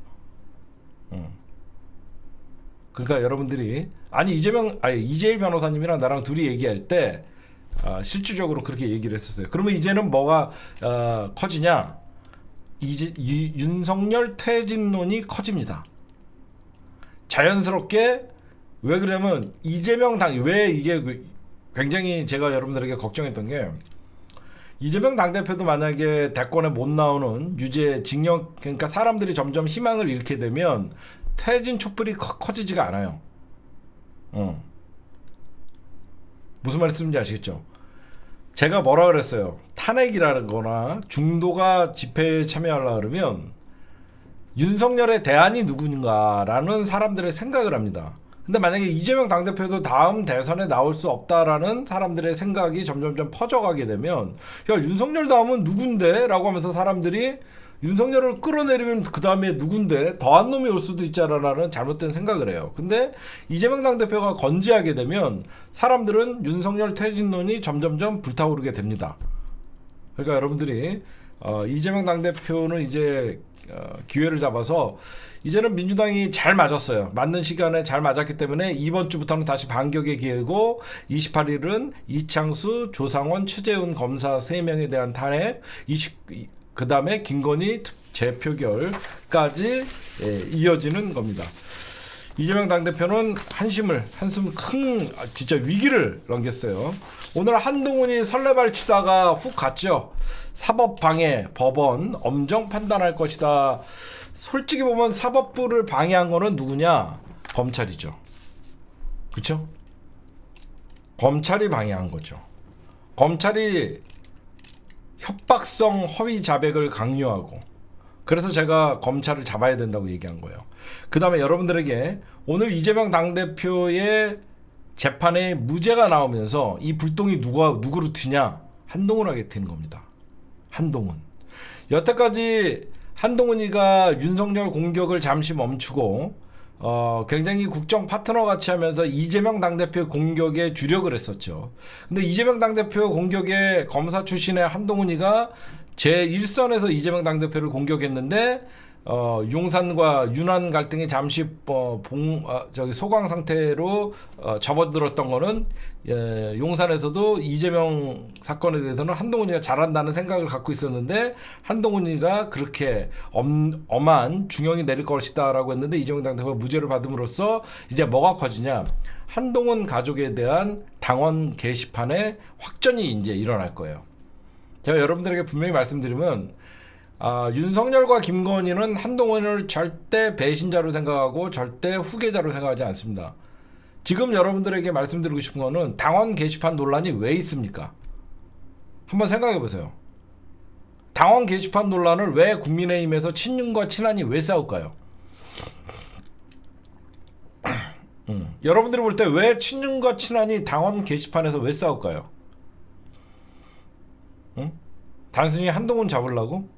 그러니까 여러분들이 이재일 변호사님이랑 나랑 둘이 얘기할 때 실질적으로 그렇게 얘기를 했었어요. 그러면 이제는 뭐가 커지냐? 윤석열 퇴진론이 커집니다. 자연스럽게. 왜 그러면 이재명 왜 이게 굉장히 제가 여러분들에게 걱정했던 게 이재명 당대표도 만약에 대권에 못 나오는 유죄 징역, 그러니까 사람들이 점점 희망을 잃게 되면 퇴진 촛불이 커지지가 않아요. 무슨 말씀인지 아시겠죠? 제가 뭐라 그랬어요? 탄핵이라는 거나 중도가 집회에 참여하려고 그러면 윤석열의 대안이 누구인가라는 사람들의 생각을 합니다. 근데 만약에 이재명 당대표도 다음 대선에 나올 수 없다라는 사람들의 생각이 점점점 퍼져가게 되면 야 윤석열 다음은 누군데? 라고 하면서 사람들이 윤석열을 끌어내리면 그 다음에 누군데? 더한 놈이 올 수도 있잖아라는 잘못된 생각을 해요. 근데 이재명 당대표가 건재하게 되면 사람들은 윤석열 퇴진론이 점점점 불타오르게 됩니다. 그러니까 여러분들이 이재명 당대표는 이제 기회를 잡아서 이제는 민주당이 잘 맞았어요. 맞는 시간에 잘 맞았기 때문에 이번 주부터는 다시 반격의 기회고 28일은 이창수, 조상원, 최재훈 검사 3명에 대한 탄핵, 그 다음에 김건희 재표결까지 이어지는 겁니다. 이재명 당대표는 한숨 큰 진짜 위기를 넘겼어요. 오늘 한동훈이 설레발치다가 훅 갔죠. 사법방해, 법원 엄정 판단할 것이다. 솔직히 보면 사법부를 방해한 거는 누구냐? 검찰이죠. 그쵸? 검찰이 방해한 거죠. 검찰이 협박성 허위 자백을 강요하고, 그래서 제가 검찰을 잡아야 된다고 얘기한 거예요. 그 다음에 여러분들에게 오늘 이재명 당대표의 재판에 무죄가 나오면서 이 불똥이 누구로 튀냐? 한동훈에게 튀는 겁니다. 한동훈. 여태까지 한동훈이가 윤석열 공격을 잠시 멈추고 굉장히 국정 파트너 같이 하면서 이재명 당대표 공격에 주력을 했었죠. 근데 이재명 당대표 공격에 검사 출신의 한동훈이가 제1선에서 이재명 당대표를 공격했는데 용산과 윤한 갈등이 잠시 소강 상태로 접어들었던 거는 용산에서도 이재명 사건에 대해서는 한동훈이가 잘한다는 생각을 갖고 있었는데, 한동훈이가 그렇게 엄한 중형이 내릴 것이다라고 했는데 이재명 당대표가 무죄를 받음으로써 이제 뭐가 커지냐? 한동훈 가족에 대한 당원 게시판에 확전이 이제 일어날 거예요. 제가 여러분들에게 분명히 말씀드리면 윤석열과 김건희는 한동훈을 절대 배신자로 생각하고 절대 후계자로 생각하지 않습니다. 지금 여러분들에게 말씀드리고 싶은 거는 당원 게시판 논란이 왜 있습니까? 한번 생각해 보세요. 당원 게시판 논란을 왜 국민의힘에서 친윤과 친한이 왜 싸울까요? 여러분들이 볼 때 왜 친윤과 친한이 당원 게시판에서 왜 싸울까요? 단순히 한동훈 잡으려고?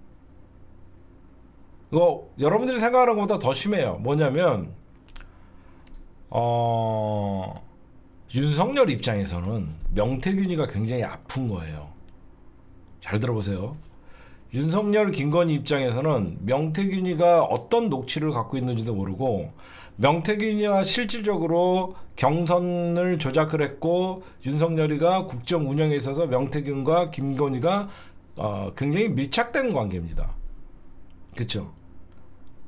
이거 여러분들이 생각하는 것보다 더 심해요. 뭐냐면 윤석열 입장에서는 명태균이가 굉장히 아픈 거예요. 잘 들어보세요. 윤석열 김건희 입장에서는 명태균이가 어떤 녹취를 갖고 있는지도 모르고, 명태균이가 실질적으로 경선을 조작을 했고 윤석열이가 국정 운영에 있어서 명태균과 김건희가 굉장히 밀착된 관계입니다. 그렇죠?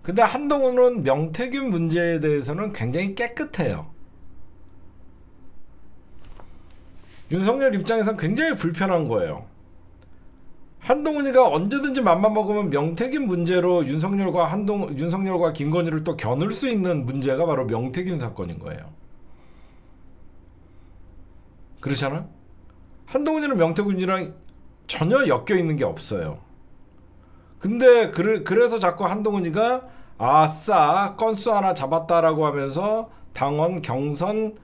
근데 한동훈은 명태균 문제에 대해서는 굉장히 깨끗해요. 윤석열 입장에서는 굉장히 불편한 거예요. 한동훈이가 언제든지 맘만 먹으면 명태균 문제로 윤석열과 김건희를 또 겨눌 수 있는 문제가 바로 명태균 사건인 거예요. 그렇잖아? 한동훈이는 명태균이랑 전혀 엮여 있는 게 없어요. 근데 그래서 자꾸 한동훈이가 아싸 건수 하나 잡았다라고 하면서 당원 경선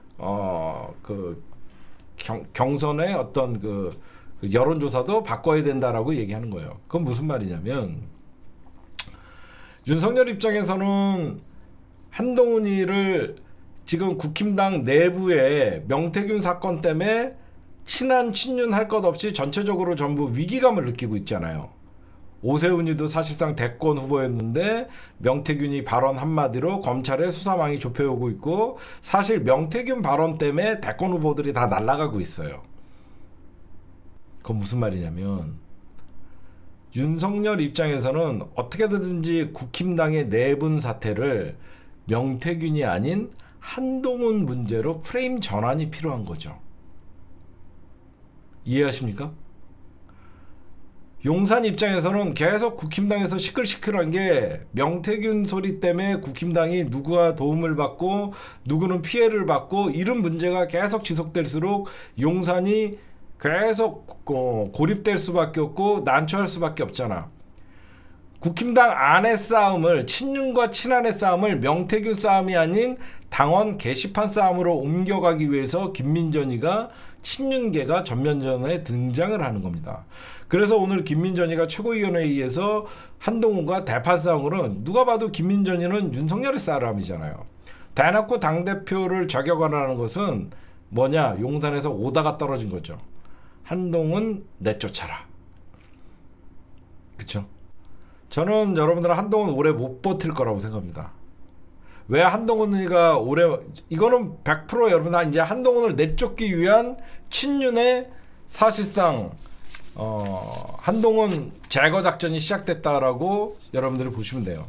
경선의 어떤 그 여론조사도 바꿔야 된다라고 얘기하는 거예요. 그건 무슨 말이냐면, 윤석열 입장에서는 한동훈이를 지금 국힘당 내부에 명태균 사건 때문에 친한 친윤 할 것 없이 전체적으로 전부 위기감을 느끼고 있잖아요. 오세훈이도 사실상 대권 후보였는데 명태균이 발언 한마디로 검찰의 수사망이 좁혀오고 있고, 사실 명태균 발언 때문에 대권 후보들이 다 날아가고 있어요. 그건 무슨 말이냐면, 윤석열 입장에서는 어떻게든지 국힘당의 내분 사태를 명태균이 아닌 한동훈 문제로 프레임 전환이 필요한 거죠. 이해하십니까? 용산 입장에서는 계속 국힘당에서 시끌시끌한 게 명태균 소리 때문에 국힘당이 누구와 도움을 받고 누구는 피해를 받고 이런 문제가 계속 지속될수록 용산이 계속 고립될 수밖에 없고 난처할 수밖에 없잖아. 국힘당 안의 싸움을, 친윤과 친한의 싸움을 명태균 싸움이 아닌 당원 게시판 싸움으로 옮겨가기 위해서 김민전이가 친윤계가 전면전에 등장을 하는 겁니다. 그래서 오늘 김민전이가 최고위원회의에서 한동훈과 대판 싸움으로, 누가 봐도 김민전이는 윤석열의 사람이잖아요. 대놓고 당대표를 저격하라는 것은 뭐냐? 용산에서 오다가 떨어진 거죠. 한동훈 내쫓아라. 그쵸? 저는 여러분들은 한동훈 오래 못 버틸 거라고 생각합니다. 왜 한동훈이가 이거는 100% 여러분 이제 한동훈을 내쫓기 위한 친윤의 사실상 한동훈 제거 작전이 시작됐다라고 여러분들이 보시면 돼요.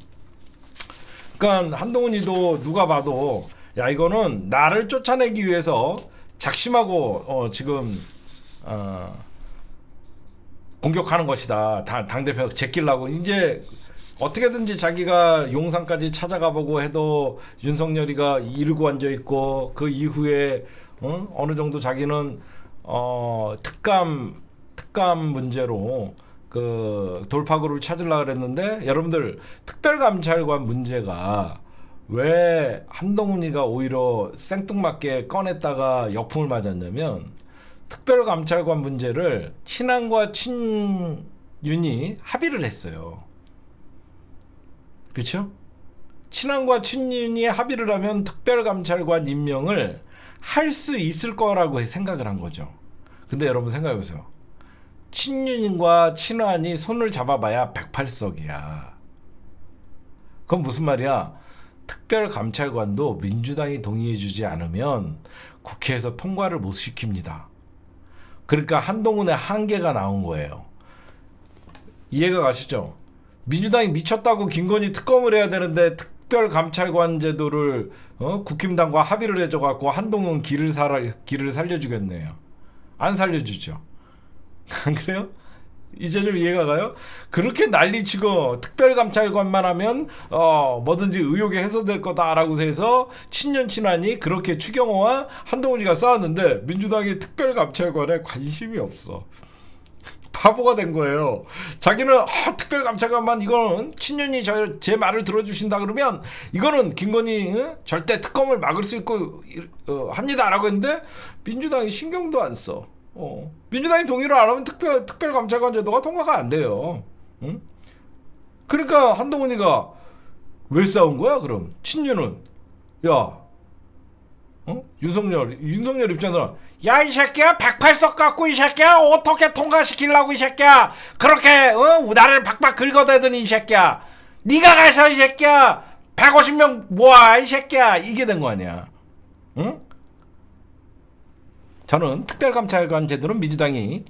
그러니까 한동훈이도 누가 봐도 야, 이거는 나를 쫓아내기 위해서 작심하고 지금 공격하는 것이다. 당대표 제끼려고 이제 어떻게든지 자기가 용산까지 찾아가 보고 해도 윤석열이가 이르고 앉아 있고 그 이후에 어느 정도 자기는 특감 문제로 그 돌파구를 찾으려고 그랬는데 여러분들 특별감찰관 문제가 왜 한동훈이가 오히려 생뚱맞게 꺼냈다가 역풍을 맞았냐면 특별감찰관 문제를 친한과 친윤이 합의를 했어요. 그렇죠? 친한과 친윤이 합의를 하면 특별감찰관 임명을 할 수 있을 거라고 생각을 한 거죠. 근데 여러분 생각해보세요. 친윤과 친한이 손을 잡아봐야 108석이야. 그건 무슨 말이야? 특별감찰관도 민주당이 동의해주지 않으면 국회에서 통과를 못 시킵니다. 그러니까 한동훈의 한계가 나온 거예요. 이해가 가시죠? 민주당이 미쳤다고 김건희 특검을 해야 되는데 특별감찰관 제도를 국힘당과 합의를 해줘갖고 한동훈 길을 살려주겠네요. 안 살려주죠. 안 그래요? 이제 좀 이해가 가요? 그렇게 난리치고 특별감찰관만 하면 뭐든지 의혹이 해소될 거다라고 해서 친년 친한이 그렇게 추경호와 한동훈이가 싸웠는데 민주당이 특별감찰관에 관심이 없어. 바보가 된 거예요. 자기는 특별감찰관만 이거는 친년이 제 말을 들어주신다 그러면 이거는 김건희 절대 특검을 막을 수 있고 합니다라고 했는데 민주당이 신경도 안 써. 민주당이 동의를 안 하면 특별감찰관 제도가 통과가 안 돼요. 응? 그러니까 한동훈이가 왜 싸운 거야 그럼? 친윤은 윤석열 입장에서는 야 이 새끼야 108석 갖고 이 새끼야 어떻게 통과시키려고 이 새끼야 그렇게 나를 박박 긁어대더니 이 새끼야 네가 가서 이 새끼야 150명 모아 이 새끼야 이게 된 거 아니야. 응? 저는 특별감찰관 제도는 민주당이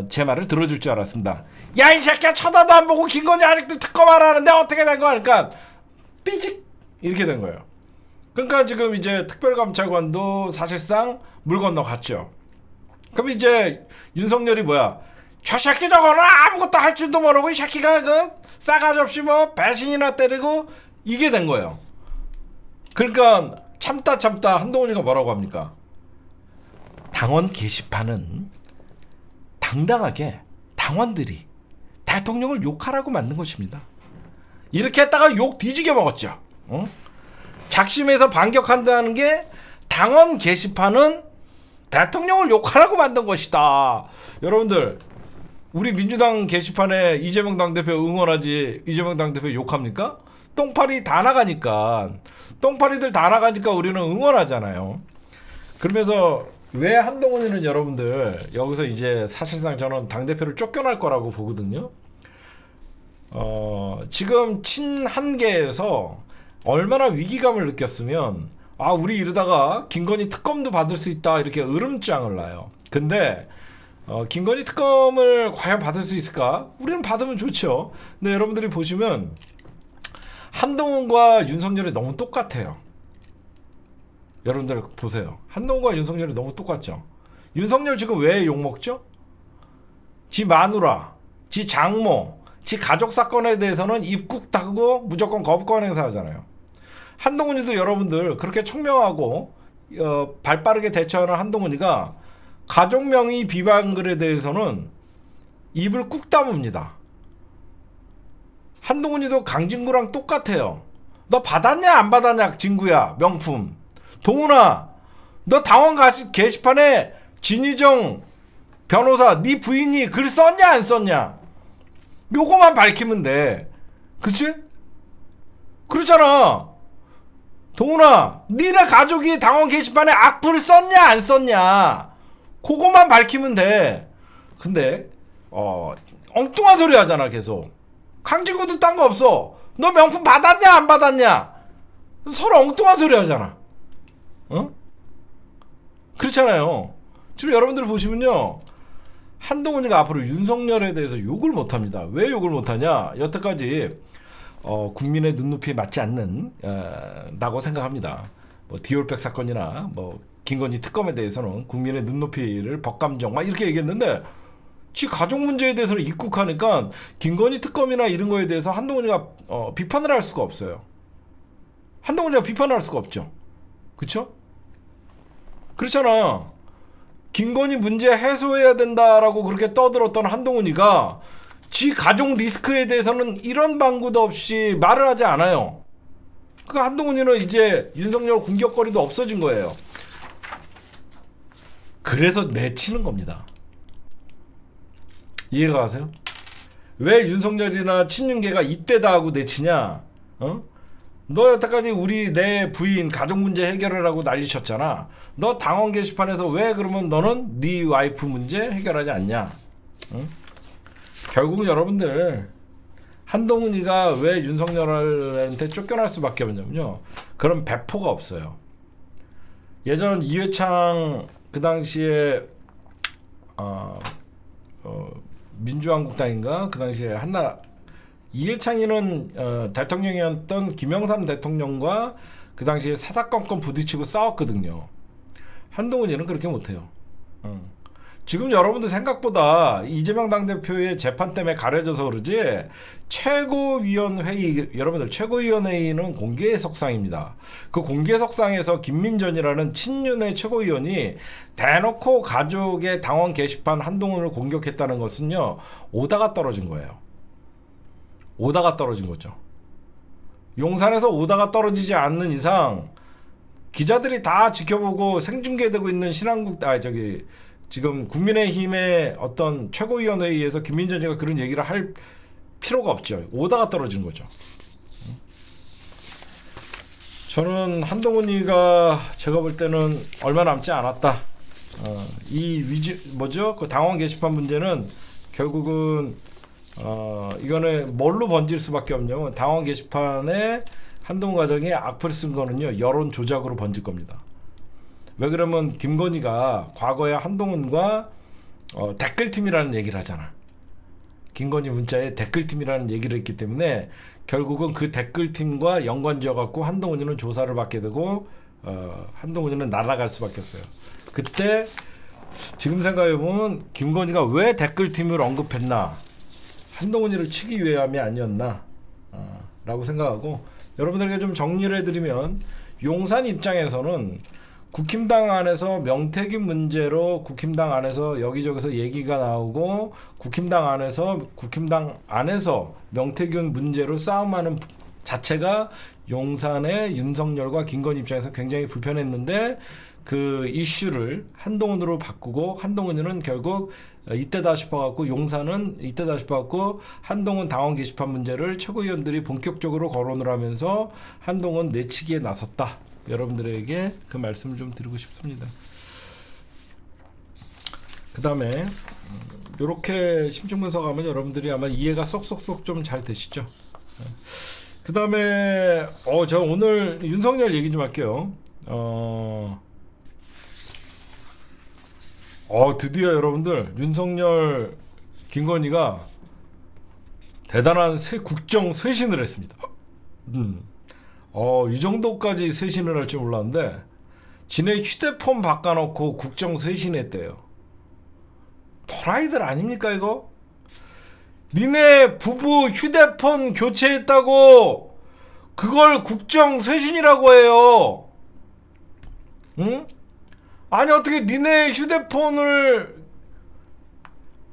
제 말을 들어줄 줄 알았습니다. 야 이 새끼야 쳐다도 안 보고 김건희 아직도 특검을 하는데 어떻게 된 거야. 그러니까 삐직 이렇게 된 거예요. 그러니까 지금 이제 특별감찰관도 사실상 물 건너갔죠. 그럼 이제 윤석열이 뭐야? 저 새끼 저거는 아무것도 할 줄도 모르고 이 새끼가 그 싸가지 없이 뭐 배신이나 때리고 이게 된 거예요. 그러니까 참다 한동훈이가 뭐라고 합니까? 당원 게시판은 당당하게 당원들이 대통령을 욕하라고 만든 것입니다. 이렇게 했다가 욕 뒤지게 먹었죠. 작심해서 반격한다는 게 당원 게시판은 대통령을 욕하라고 만든 것이다. 여러분들 우리 민주당 게시판에 이재명 당대표 응원하지 이재명 당대표 욕합니까? 똥파리 다 나가니까 똥파리들 다 나가니까 우리는 응원하잖아요. 그러면서 왜 한동훈이는 여러분들 여기서 이제 사실상 저는 당대표를 쫓겨날 거라고 보거든요. 지금 친한계에서 얼마나 위기감을 느꼈으면 우리 이러다가 김건희 특검도 받을 수 있다 이렇게 으름장을 놔요. 근데 김건희 특검을 과연 받을 수 있을까? 우리는 받으면 좋죠. 근데 여러분들이 보시면 한동훈과 윤석열이 너무 똑같아요. 여러분들 보세요. 한동훈과 윤석열이 너무 똑같죠. 윤석열 지금 왜 욕먹죠? 지 마누라, 지 장모, 지 가족 사건에 대해서는 입국하고 무조건 거부권 행사하잖아요. 한동훈이도 여러분들 그렇게 총명하고 발빠르게 대처하는 한동훈이가 가족 명의 비방글에 대해서는 입을 꾹 다뭅니다. 한동훈이도 강진구랑 똑같아요. 너 받았냐 안 받았냐 진구야 명품. 동훈아 너 당원 게시판에 진희정 변호사 네 부인이 글 썼냐 안 썼냐 요거만 밝히면 돼. 그치? 그렇잖아. 동훈아 니네 가족이 당원 게시판에 악플 썼냐 안 썼냐 그거만 밝히면 돼. 근데 엉뚱한 소리 하잖아 계속. 강진구도 딴 거 없어. 너 명품 받았냐 안 받았냐 서로 엉뚱한 소리 하잖아. 그렇잖아요. 지금 여러분들 보시면요 한동훈이가 앞으로 윤석열에 대해서 욕을 못합니다. 왜 욕을 못하냐? 여태까지 국민의 눈높이에 맞지 않는 라고 생각합니다. 뭐 디올백 사건이나 뭐 김건희 특검에 대해서는 국민의 눈높이를 법감정 막 이렇게 얘기했는데 지 가족 문제에 대해서는 입국하니까 김건희 특검이나 이런 거에 대해서 한동훈이가 비판을 할 수가 없어요. 한동훈이가 비판을 할 수가 없죠. 그렇죠? 그렇잖아. 김건희 문제 해소해야 된다라고 그렇게 떠들었던 한동훈이가 지 가족 리스크에 대해서는 이런 방구도 없이 말을 하지 않아요. 그 한동훈이는 이제 윤석열 공격거리도 없어진 거예요. 그래서 내치는 겁니다. 이해가 가세요? 왜 윤석열이나 친윤계가 이때다 하고 내치냐? 너 여태까지 내 부인 가족 문제 해결을 하고 난리쳤잖아. 너 당원 게시판에서 왜 그러면 너는 네 와이프 문제 해결하지 않냐? 결국 여러분들 한동훈이가 왜 윤석열한테 쫓겨날 수밖에 없냐면요. 그런 배포가 없어요. 예전 이회창 그 당시에 민주한국당인가 그 당시에 한나라 이회창이는 대통령이었던 김영삼 대통령과 그 당시에 사사건건 부딪히고 싸웠거든요. 한동훈이는 그렇게 못해요. 지금 여러분들 생각보다 이재명 당대표의 재판 때문에 가려져서 그러지 최고위원회의 여러분들 최고위원회의는 공개석상입니다. 그 공개석상에서 김민전이라는 친윤의 최고위원이 대놓고 가족의 당원 게시판 한동훈을 공격했다는 것은요 오다가 떨어진 거예요. 오다가 떨어진 거죠. 용산에서 오다가 떨어지지 않는 이상 기자들이 다 지켜보고 생중계되고 있는 지금 국민의힘의 어떤 최고위원회의에서 김민전이가 그런 얘기를 할 필요가 없죠. 오다가 떨어진 거죠. 저는 한동훈이가 제가 볼 때는 얼마 남지 않았다. 그 당원 게시판 문제는 결국은 이거는 뭘로 번질 수밖에 없냐면 당원 게시판에 한동훈 가정이 악플 쓴 거는요 여론 조작으로 번질 겁니다. 왜 그러면 김건희가 과거에 한동훈과 댓글팀이라는 얘기를 하잖아. 김건희 문자에 댓글팀이라는 얘기를 했기 때문에 결국은 그 댓글팀과 연관지어갖고 한동훈이는 조사를 받게 되고 한동훈이는 날아갈 수밖에 없어요. 그때 지금 생각해보면 김건희가 왜 댓글팀을 언급했나 한동훈이를 치기 위함이 아니었나 라고 생각하고 여러분들에게 좀 정리를 해드리면 용산 입장에서는 국힘당 안에서 명태균 문제로 국힘당 안에서 여기저기서 얘기가 나오고 국힘당 안에서 명태균 문제로 싸움하는 자체가 용산의 윤석열과 김건희 입장에서 굉장히 불편했는데 그 이슈를 한동훈으로 바꾸고 한동훈은 결국 이때다 싶어갖고 용산은 이때다 싶어갖고 한동훈 당원 게시판 문제를 최고위원들이 본격적으로 거론을 하면서 한동훈 내치기에 나섰다. 여러분들에게 그 말씀을 좀 드리고 싶습니다. 그 다음에 이렇게 심층 분석하면 여러분들이 아마 이해가 쏙쏙쏙 좀 잘 되시죠. 그 다음에 저 오늘 윤석열 얘기 좀 할게요. 드디어 여러분들 윤석열 김건희가 대단한 국정 쇄신을 했습니다. 이 정도까지 쇄신을 할 줄 몰랐는데 지네 휴대폰 바꿔놓고 국정 쇄신했대요. 도라이들 아닙니까 이거? 니네 부부 휴대폰 교체했다고 그걸 국정 쇄신이라고 해요. 응? 아니 어떻게 니네 휴대폰을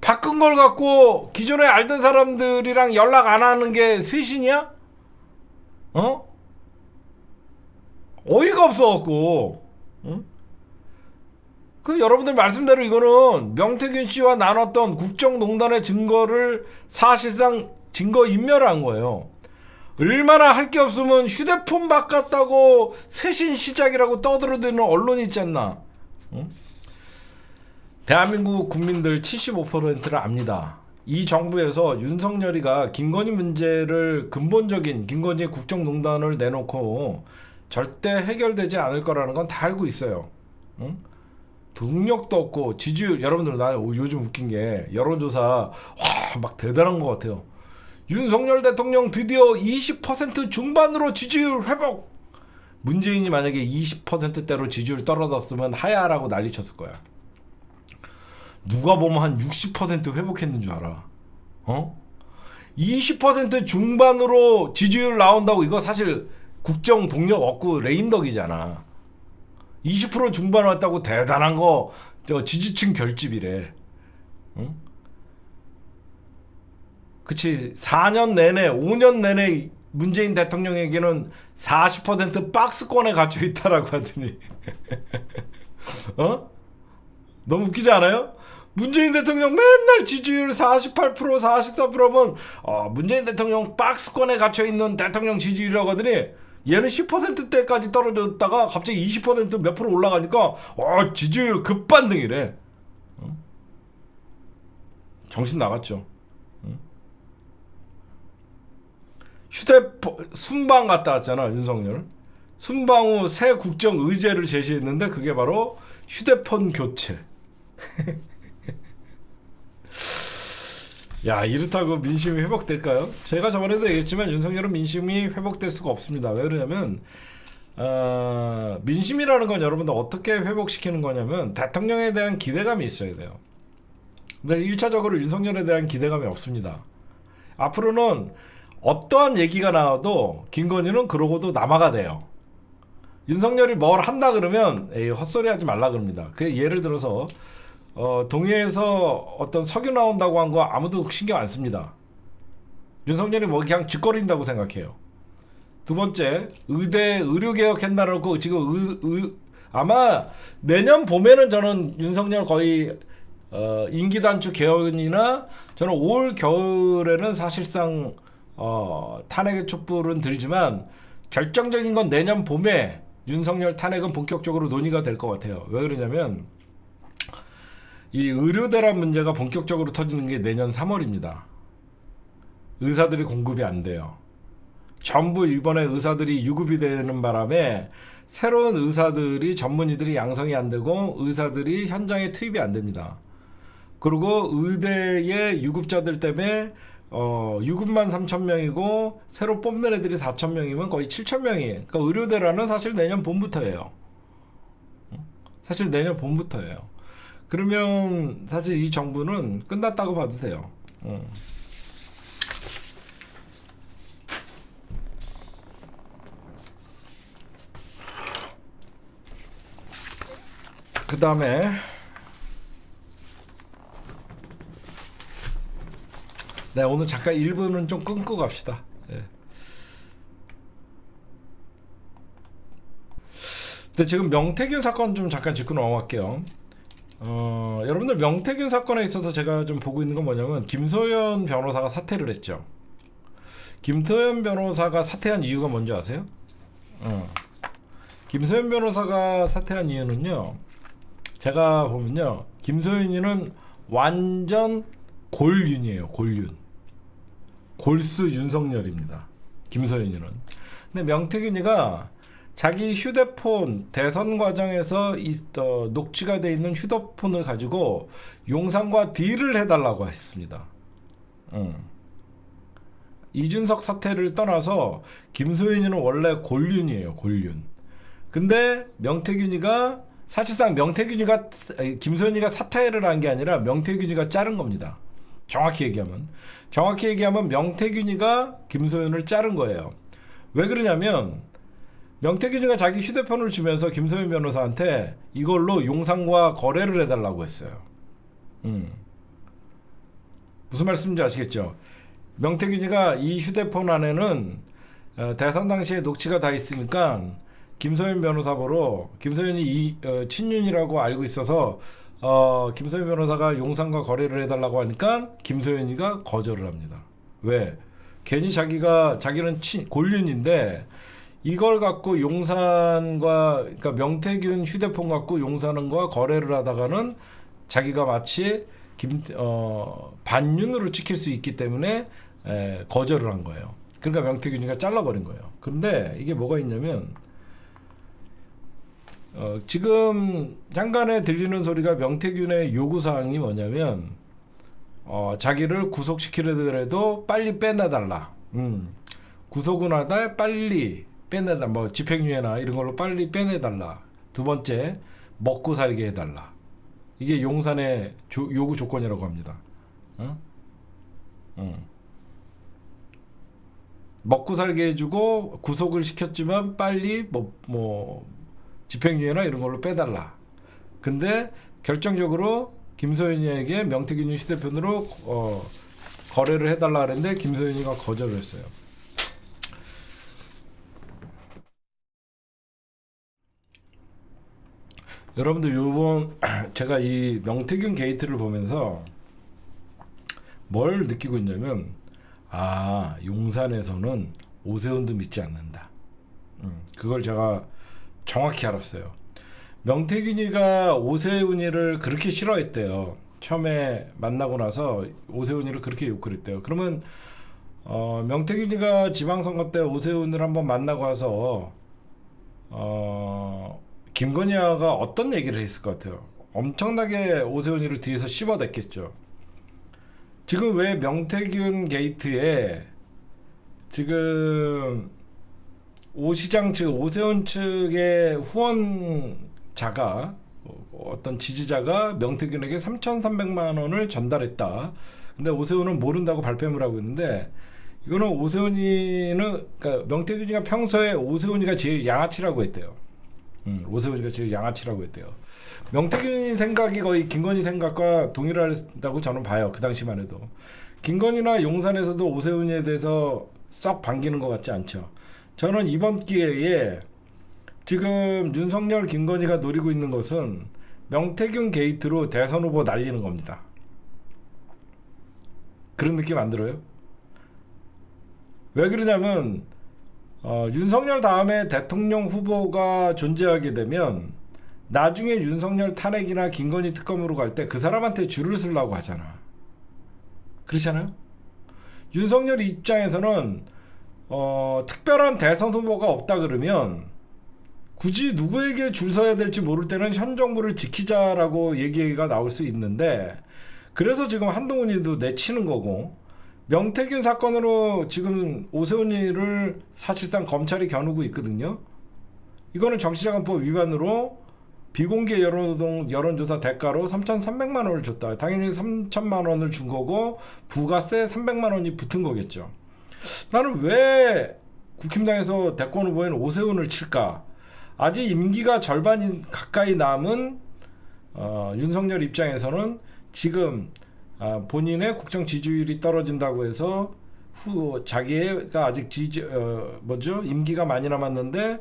바꾼 걸 갖고 기존에 알던 사람들이랑 연락 안 하는 게 쇄신이야? 어이가 없어갖고 그 여러분들 말씀대로 이거는 명태균 씨와 나눴던 국정농단의 증거를 사실상 증거 인멸한 거예요. 얼마나 할 게 없으면 휴대폰 바꿨다고 쇄신 시작이라고 떠들어대는 언론이 있지 않나. 대한민국 국민들 75%를 압니다. 이 정부에서 윤석열이가 김건희 문제를 근본적인 김건희의 국정농단을 내놓고 절대 해결되지 않을 거라는 건 다 알고 있어요. 능력도 없고 지지율 여러분들 나 요즘 웃긴 게 여론조사 막 대단한 것 같아요. 윤석열 대통령 드디어 20% 중반으로 지지율 회복. 문재인이 만약에 20%대로 지지율 떨어졌으면 하야라고 난리쳤을 거야. 누가 보면 한 60% 회복했는 줄 알아. 20% 중반으로 지지율 나온다고 이거 사실 국정 동력 없고 레임덕이잖아. 20% 중반 왔다고 대단한 거 저 지지층 결집이래. 그치. 4년 내내 5년 내내 문재인 대통령에게는 40% 박스권에 갇혀 있다라고 하더니 너무 웃기지 않아요? 문재인 대통령 맨날 지지율 48% 44%면 문재인 대통령 박스권에 갇혀 있는 대통령 지지율이라고 하더니 얘는 10%대까지 떨어졌다가 갑자기 20%몇 프로 올라가니까 지지율 급반등이래. 정신 나갔죠. 순방 갔다 왔잖아, 윤석열. 순방 후 새 국정 의제를 제시했는데 그게 바로 휴대폰 교체. 야, 이렇다고 민심이 회복될까요? 제가 저번에도 얘기했지만 윤석열은 민심이 회복될 수가 없습니다. 왜 그러냐면 민심이라는 건 여러분들 어떻게 회복시키는 거냐면 대통령에 대한 기대감이 있어야 돼요. 근데 1차적으로 윤석열에 대한 기대감이 없습니다. 앞으로는 어떠한 얘기가 나와도 김건희는 그러고도 남아가 돼요. 윤석열이 뭘 한다 그러면 헛소리 하지 말라 그럽니다. 그 예를 들어서 동해에서 어떤 석유 나온다고 한 거 아무도 신경 안 씁니다. 윤석열이 뭐 그냥 짓거린다고 생각해요. 두 번째, 의대 의료개혁 한다고 지금 아마 내년 봄에는 저는 윤석열 거의 임기 단축 개헌이나 저는 올 겨울에는 사실상 탄핵의 촛불은 들지만 결정적인 건 내년 봄에 윤석열 탄핵은 본격적으로 논의가 될 것 같아요. 왜 그러냐면 이 의료대란 문제가 본격적으로 터지는 게 내년 3월입니다. 의사들이 공급이 안 돼요. 전부 일본의 의사들이 유급이 되는 바람에 새로운 의사들이 전문의들이 양성이 안 되고 의사들이 현장에 투입이 안 됩니다. 그리고 의대의 유급자들 때문에 유급만 3,000명이고 새로 뽑는 애들이 4,000명이면 거의 7,000명이에요. 그러니까 의료대란은 사실 내년 봄부터예요. 사실 내년 봄부터예요. 그러면 사실 이 정부는 끝났다고 봐도 돼요. 그 다음에 네, 오늘 잠깐 1분은 좀 끊고 갑시다. 네. 근데 지금 명태균 사건 좀 잠깐 짚고 넘어갈게요. 여러분들 명태균 사건에 있어서 제가 좀 보고 있는 건 뭐냐면 김소연 변호사가 사퇴를 했죠. 김소연 변호사가 사퇴한 이유가 뭔지 아세요? 김소연 변호사가 사퇴한 이유는요, 제가 보면요, 김소연이는 완전 골윤이에요. 골윤. 골수 윤석열입니다. 김소연이는. 근데 명태균이가 자기 휴대폰 대선 과정에서 녹취가 돼 있는 휴대폰을 가지고 용산과 딜을 해달라고 했습니다. 이준석 사태를 떠나서 김소연이는 원래 골륜이에요. 골륜. 근데 명태균이가 사실상 김소연이가 사퇴를 한 게 아니라 명태균이가 자른 겁니다. 정확히 얘기하면 명태균이가 김소연을 자른 거예요. 왜 그러냐면 명태균이가 자기 휴대폰을 주면서 김소연 변호사한테 이걸로 용산과 거래를 해달라고 했어요. 무슨 말씀인지 아시겠죠? 명태균이가 이 휴대폰 안에는 대선 당시에 녹취가 다 있으니까 김소연 변호사 보러 김소연이 친윤이라고 알고 있어서 김소연 변호사가 용산과 거래를 해달라고 하니까 김소연이가 거절을 합니다. 왜? 괜히 자기는 골륜인데 이걸 갖고 그러니까 명태균 휴대폰 갖고 용산과 거래를 하다가는 자기가 마치 반윤으로 찍힐 수 있기 때문에 거절을 한 거예요. 그러니까 명태균이가 잘라버린 거예요. 그런데 이게 뭐가 있냐면 지금 잠깐에 들리는 소리가 명태균의 요구사항이 뭐냐면 자기를 구속시키려더라도 빨리 빼내달라. 구속은 하되 빨리 빼내달라. 뭐 집행유예나 이런 걸로 빨리 빼내달라. 두 번째, 먹고 살게 해달라. 이게 용산의 요구 조건이라고 합니다. 어? 먹고 살게 해주고 구속을 시켰지만 빨리 뭐 집행유예나 이런 걸로 빼달라. 근데 결정적으로 김소연이에게 명태균이 휴대폰으로 거래를 해달라 그랬는데 김소연이가 거절을 했어요. 여러분들 요번 제가 이 명태균 게이트를 보면서 뭘 느끼고 있냐면, 용산에서는 오세훈도 믿지 않는다. 그걸 제가 정확히 알았어요. 명태균이가 오세훈이를 그렇게 싫어했대요. 처음에 만나고 나서 오세훈이를 그렇게 욕을 했대요. 그러면 명태균이가 지방선거 때 오세훈을 한번 만나고 와서 김건희가 어떤 얘기를 했을 것 같아요. 엄청나게 오세훈이를 뒤에서 씹어댔겠죠. 지금 왜 명태균 게이트에 지금 오 시장 측, 오세훈 측의 후원자가, 어떤 지지자가 명태균에게 3,300만 원을 전달했다. 근데 오세훈은 모른다고 발뺌을 하고 있는데, 이거는 오세훈이는, 그러니까 명태균이가 평소에 오세훈이가 제일 양아치라고 했대요. 오세훈이가 제일 양아치라고 했대요. 명태균이 생각이 거의 김건희 생각과 동일하다고 저는 봐요. 그 당시만 해도. 김건희나 용산에서도 오세훈이에 대해서 썩 반기는 것 같지 않죠. 저는 이번 기회에 지금 윤석열, 김건희가 노리고 있는 것은 명태균 게이트로 대선 후보 날리는 겁니다. 그런 느낌 안 들어요? 왜 그러냐면 윤석열 다음에 대통령 후보가 존재하게 되면 나중에 윤석열 탄핵이나 김건희 특검으로 갈 때 그 사람한테 줄을 서려고 하잖아. 그렇잖아요? 윤석열 입장에서는 특별한 대선 후보가 없다 그러면 굳이 누구에게 줄 서야 될지 모를 때는 현 정부를 지키자라고 얘기가 나올 수 있는데, 그래서 지금 한동훈이도 내치는 거고, 명태균 사건으로 지금 오세훈이를 사실상 검찰이 겨누고 있거든요. 이거는 정치자금법 위반으로 비공개 여론조사 대가로 3,300만 원을 줬다. 당연히 3,000만 원을 준 거고 부가세 300만 원이 붙은 거겠죠. 나는 왜 국힘당에서 대권 후보인 오세훈을 칠까? 아직 임기가 절반 가까이 남은 윤석열 입장에서는 지금 본인의 국정 지지율이 떨어진다고 해서 자기가 아직 임기가 많이 남았는데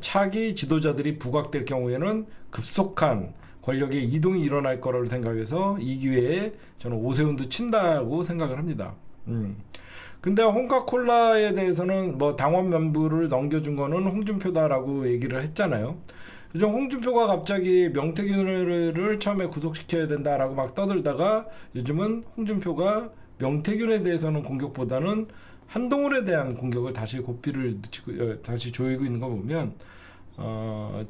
차기 지도자들이 부각될 경우에는 급속한 권력의 이동이 일어날 거라고 생각해서 이 기회에 저는 오세훈도 친다고 생각을 합니다. 근데 홍카콜라에 대해서는 뭐 당원 명부를 넘겨준 거는 홍준표다라고 얘기를 했잖아요. 요즘 홍준표가 갑자기 명태균을 처음에 구속시켜야 된다라고 막 떠들다가 요즘은 홍준표가 명태균에 대해서는 공격보다는 한동훈에 대한 공격을 다시 고삐를 늦추고 다시 조이고 있는 거 보면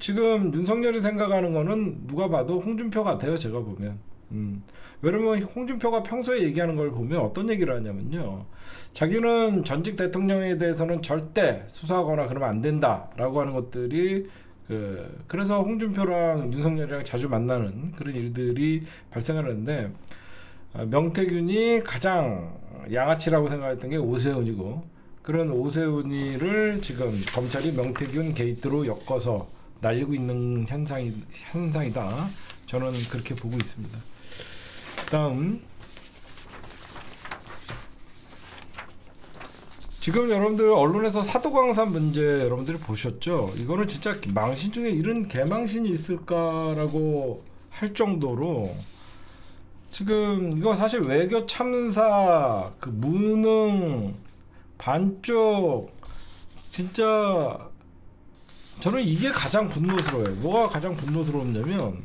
지금 윤석열이 생각하는 거는 누가 봐도 홍준표 같아요. 제가 보면. 왜냐면 홍준표가 평소에 얘기하는 걸 보면 어떤 얘기를 하냐면요, 자기는 전직 대통령에 대해서는 절대 수사하거나 그러면 안 된다라고 하는 것들이 그래서 홍준표랑 윤석열이랑 자주 만나는 그런 일들이 발생하는데, 명태균이 가장 양아치라고 생각했던 게 오세훈이고, 그런 오세훈이를 지금 검찰이 명태균 게이트로 엮어서 날리고 있는 현상이다. 저는 그렇게 보고 있습니다. 다음, 지금 여러분들 언론에서 사도광산 문제 여러분들이 보셨죠? 이거는 진짜 망신 중에 이런 개망신이 있을까라고 할 정도로 지금 이거 사실 외교 참사 그 무능 반쪽, 진짜 저는 이게 가장 분노스러워요. 뭐가 가장 분노스럽냐면,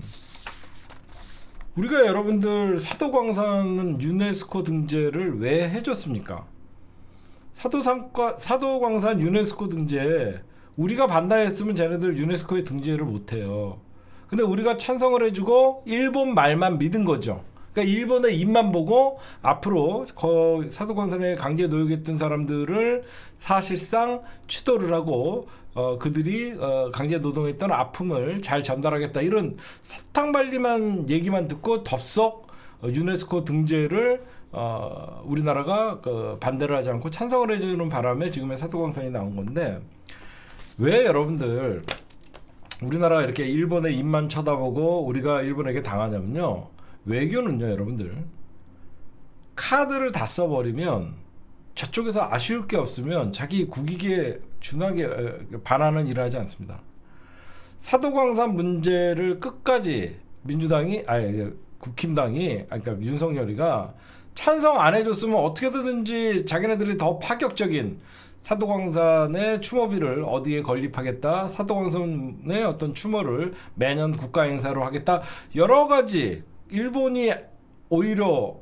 우리가 여러분들 사도광산은 유네스코 등재를 왜 해줬습니까? 사도광산 유네스코 등재 우리가 반대했으면 쟤네들 유네스코에 등재를 못해요. 근데 우리가 찬성을 해주고 일본 말만 믿은 거죠. 그러니까 일본의 입만 보고 앞으로 사도광산에 강제 노역했던 사람들을 사실상 추도를 하고 그들이 강제 노동했던 아픔을 잘 전달하겠다, 이런 사탕발림한 얘기만 듣고 덥석 유네스코 등재를 우리나라가 반대를 하지 않고 찬성을 해주는 바람에 지금의 사도광산이 나온 건데, 왜 여러분들 우리나라가 이렇게 일본의 입만 쳐다보고 우리가 일본에게 당하냐면요, 외교는요 여러분들, 카드를 다 써버리면 저쪽에서 아쉬울 게 없으면 자기 국익에 준하게 반하는 일을 하지 않습니다. 사도광산 문제를 끝까지 민주당이, 국힘당이, 그러니까 윤석열이가 찬성 안 해줬으면 어떻게든지 자기네들이 더 파격적인 사도광산의 추모비를 어디에 건립하겠다, 사도광산의 어떤 추모를 매년 국가행사로 하겠다, 여러 가지 일본이 오히려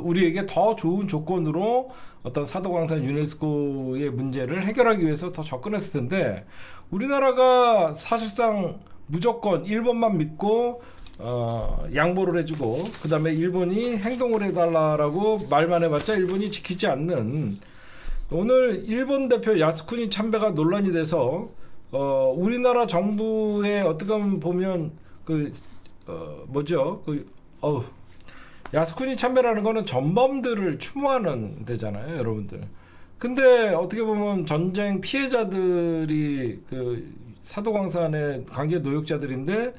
우리에게 더 좋은 조건으로 어떤 사도광산 유네스코의 문제를 해결하기 위해서 더 접근했을 텐데, 우리나라가 사실상 무조건 일본만 믿고 양보를 해주고, 그 다음에 일본이 행동을 해달라라고 말만 해봤자 일본이 지키지 않는, 오늘 일본 대표 야스쿠니 참배가 논란이 돼서 우리나라 정부의 어떻게 보면 야스쿠니 참배라는 거는 전범들을 추모하는 데잖아요 여러분들. 근데 어떻게 보면 전쟁 피해자들이 사도광산의 강제 노역자들인데,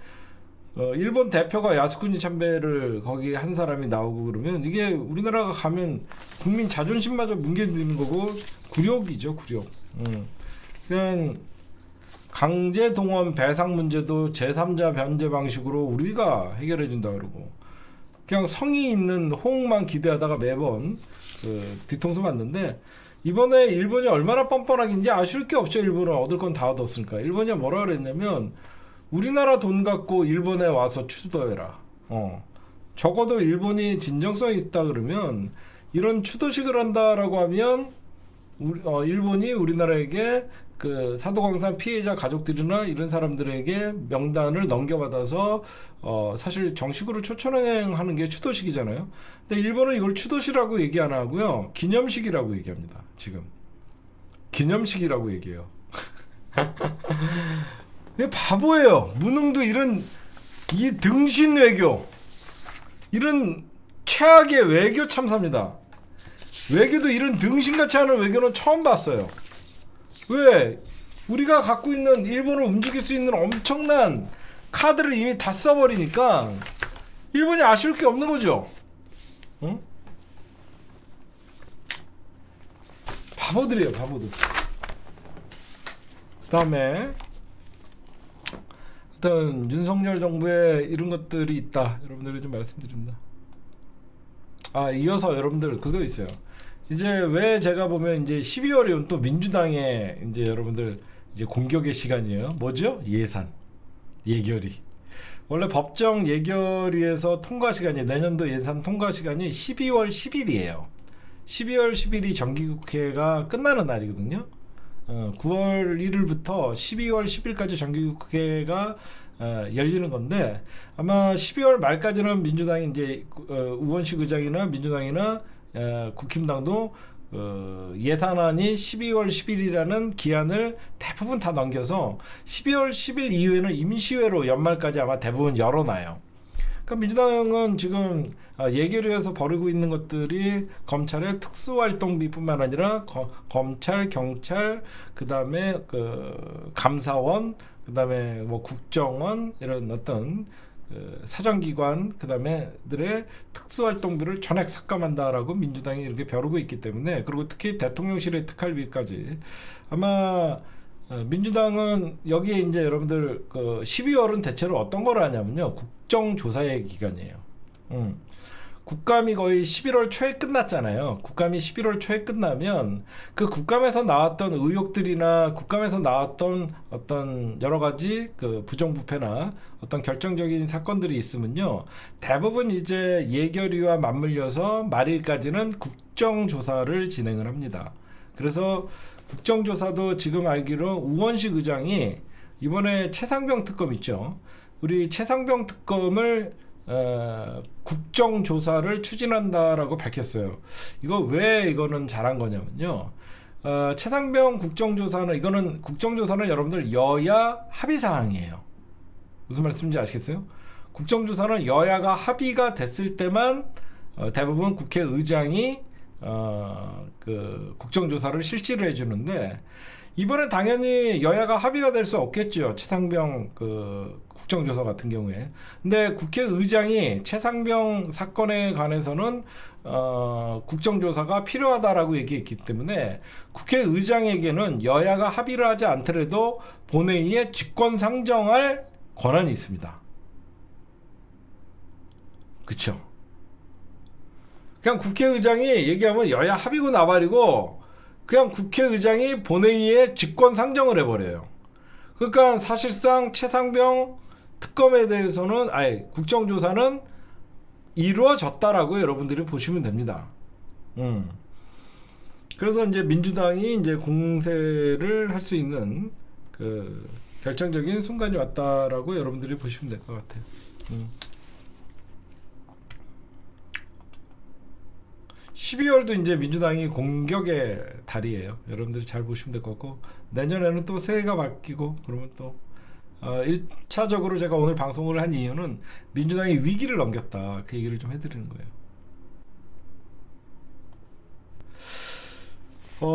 일본 대표가 야스쿠니 참배를 거기 한 사람이 나오고 그러면, 이게 우리나라가 가면 국민 자존심마저 뭉개지는 거고 굴욕이죠, 굴욕. 그냥 강제 동원 배상 문제도 제3자 변제 방식으로 우리가 해결해 준다 그러고, 그냥 성의 있는 호응만 기대하다가 매번 뒤통수 맞는데, 이번에 일본이 얼마나 뻔뻔하긴지 아쉬울 게 없죠. 일본은 얻을 건 다 얻었으니까. 일본이 뭐라 그랬냐면, 우리나라 돈 갖고 일본에 와서 추도해라. 적어도 일본이 진정성이 있다 그러면, 이런 추도식을 한다라고 하면 일본이 우리나라에게 사도광산 피해자 가족들이나 이런 사람들에게 명단을 넘겨받아서 사실 정식으로 초청하는 게 추도식이잖아요. 근데 일본은 이걸 추도식이라고 얘기 안 하고요, 기념식이라고 얘기합니다. 지금 기념식이라고 얘기해요. 바보예요. 무능도 이런 이 등신 외교, 이런 최악의 외교 참사입니다. 외교도 이런 등신같이 하는 외교는 처음 봤어요. 왜? 우리가 갖고 있는, 일본을 움직일 수 있는 엄청난 카드를 이미 다 써버리니까 일본이 아쉬울 게 없는 거죠. 응? 바보들이에요, 바보들. 그다음에 일단 윤석열 정부에 이런 것들이 있다, 여러분들에게 좀 말씀드립니다. 이어서 여러분들 그거 있어요. 이제 왜 제가 보면 이제 12월이면 또 민주당의 이제 여러분들 이제 공격의 시간이에요. 뭐죠? 예결위. 원래 법정 예결위에서 통과 시간이, 내년도 예산 통과 시간이 12월 10일이에요. 12월 10일이 정기국회가 끝나는 날이거든요. 9월 1일부터 12월 10일까지 정기국회가 열리는 건데, 아마 12월 말까지는 민주당이 이제 우원식 의장이나 민주당이나 국힘당도 예산안이 12월 10일이라는 기한을 대부분 다 넘겨서 12월 10일 이후에는 임시회로 연말까지 아마 대부분 열어놔요. 그러니까 민주당은 지금 예결위에서 벌이고 있는 것들이 검찰의 특수활동비뿐만 아니라 검찰, 경찰, 그 다음에 감사원, 그 다음에 뭐 국정원, 이런 어떤 사정기관, 그 다음에들의 특수활동비를 전액 삭감한다라고 민주당이 이렇게 벼르고 있기 때문에, 그리고 특히 대통령실의 특활비까지, 아마 민주당은 여기에 이제 여러분들 12월은 대체로 어떤 걸 하냐면요, 국정조사의 기간이에요. 국감이 거의 11월 초에 끝났잖아요. 국감이 11월 초에 끝나면 그 국감에서 나왔던 의혹들이나 국감에서 나왔던 어떤 여러 가지 부정부패나 어떤 결정적인 사건들이 있으면요, 대부분 이제 예결위와 맞물려서 말일까지는 국정조사를 진행을 합니다. 그래서 국정조사도 지금 알기로 우원식 의장이 이번에 최상병 특검 있죠. 우리 최상병 특검을 국정조사를 추진한다라고 밝혔어요. 이거 왜 이거는 잘한 거냐면요. 최상병 국정조사는 여러분들 여야 합의 사항이에요. 무슨 말씀인지 아시겠어요? 국정조사는 여야가 합의가 됐을 때만 대부분 국회의장이 그 국정조사를 실시를 해주는데, 이번에 당연히 여야가 합의가 될 수 없겠죠. 최상병 그 국정조사 같은 경우에. 근데 국회의장이 최상병 사건에 관해서는 국정조사가 필요하다라고 얘기했기 때문에 국회의장에게는 여야가 합의를 하지 않더라도 본회의에 직권 상정할 권한이 있습니다. 그쵸? 그냥 국회의장이 얘기하면 여야 합의고 나발이고 그냥 국회의장이 본회의에 직권 상정을 해버려요. 그러니까 사실상 최상병 특검에 대해서는 국정조사는 이루어졌다라고 여러분들이 보시면 됩니다. 그래서 이제 민주당이 이제 공세를 할 수 있는 그 결정적인 순간이 왔다라고 여러분들이 보시면 될 것 같아요. 12월도 이제 민주당이 공격의 달이에요. 여러분들이 잘 보시면 될 것 같고, 내년에는 또 새해가 바뀌고 그러면 또 1차적으로 제가 오늘 방송을 한 이유는 민주당이 위기를 넘겼다, 그 얘기를 좀 해드리는 거예요.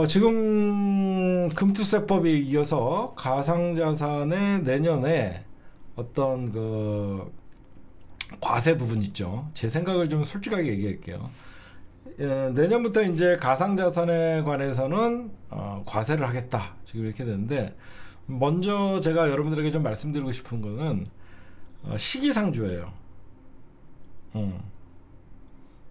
지금 금투세법에 이어서 가상자산의 내년에 어떤 그 과세 부분 있죠. 제 생각을 좀 솔직하게 얘기할게요. 내년부터 이제 가상자산에 관해서는 과세를 하겠다, 지금 이렇게 되는데, 먼저 제가 여러분들에게 좀 말씀드리고 싶은 거는 시기상조예요.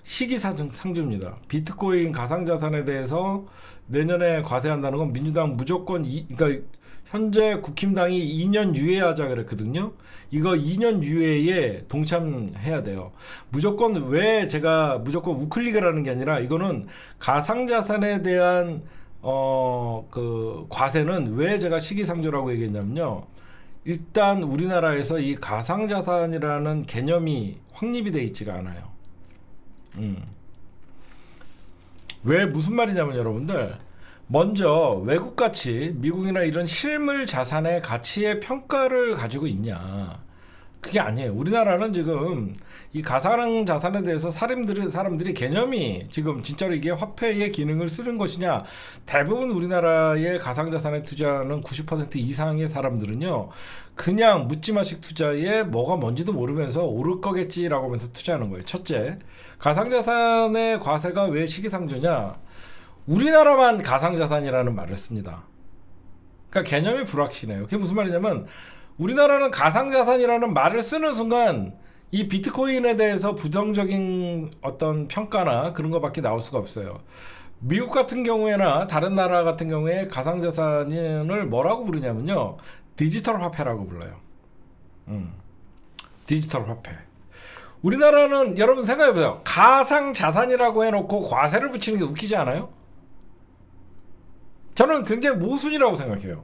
시기상조입니다. 비트코인 가상자산에 대해서 내년에 과세한다는 건 민주당 무조건 그러니까 현재 국힘당이 2년 유예하자 그랬거든요. 이거 2년 유예에 동참해야 돼요. 무조건, 왜 제가 무조건 우클릭을 하는 게 아니라, 이거는 가상자산에 대한 그 과세는 왜 제가 시기상조라고 얘기했냐면요. 일단 우리나라에서 이 가상자산이라는 개념이 확립이 돼 있지가 않아요. 왜, 무슨 말이냐면 여러분들, 먼저 외국 가치, 미국이나 이런 실물 자산의 가치의 평가를 가지고 있냐, 그게 아니에요. 우리나라는 지금 이 가상 자산에 대해서 사람들이 개념이 지금 진짜로 이게 화폐의 기능을 쓰는 것이냐, 대부분 우리나라의 가상 자산에 투자하는 90% 이상의 사람들은요, 그냥 묻지마식 투자에 뭐가 뭔지도 모르면서 오를 거겠지라고 하면서 투자하는 거예요. 첫째, 가상 자산의 과세가 왜 시기상조냐, 우리나라만 가상자산이라는 말을 씁니다. 그러니까 개념이 불확실해요. 그게 무슨 말이냐면, 우리나라는 가상자산이라는 말을 쓰는 순간 이 비트코인에 대해서 부정적인 어떤 평가나 그런 것밖에 나올 수가 없어요. 미국 같은 경우에나 다른 나라 같은 경우에 가상자산을 뭐라고 부르냐면요, 디지털 화폐라고 불러요. 디지털 화폐. 우리나라는, 여러분 생각해보세요. 가상자산이라고 해놓고 과세를 붙이는 게 웃기지 않아요? 저는 굉장히 모순이라고 생각해요.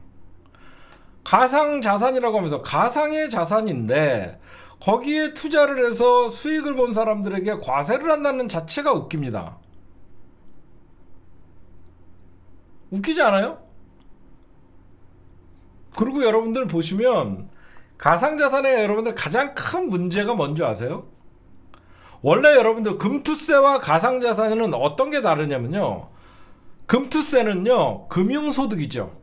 가상자산이라고 하면서 가상의 자산인데 거기에 투자를 해서 수익을 본 사람들에게 과세를 한다는 자체가 웃깁니다. 웃기지 않아요? 그리고 여러분들 보시면 가상자산의 여러분들 가장 큰 문제가 뭔지 아세요? 원래 여러분들 금투세와 가상자산은 어떤 게 다르냐면요, 금투세는요 금융소득이죠.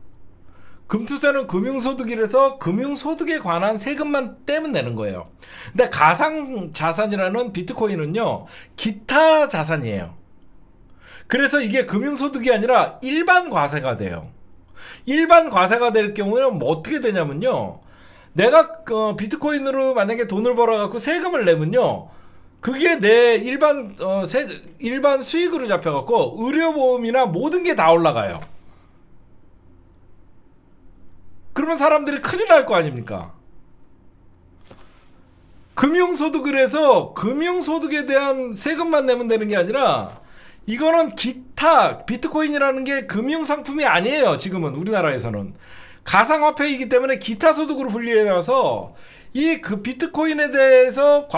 금투세는 금융소득이라서 금융소득에 관한 세금만 떼면 되는 거예요. 근데 가상자산이라는 비트코인은요 기타 자산이에요. 그래서 이게 금융소득이 아니라 일반 과세가 돼요. 일반 과세가 될 경우에는 뭐 어떻게 되냐면요, 내가 비트코인으로 만약에 돈을 벌어갖고 세금을 내면요, 그게 내 일반 수익으로 잡혀갖고 의료보험이나 모든 게 다 올라가요. 그러면 사람들이 큰일 날 거 아닙니까? 금융소득을 해서 금융소득에 대한 세금만 내면 되는 게 아니라, 이거는 기타, 비트코인이라는 게 금융상품이 아니에요. 지금은 우리나라에서는 가상화폐이기 때문에 기타 소득으로 분리해놔서 이 그 비트코인에 대해서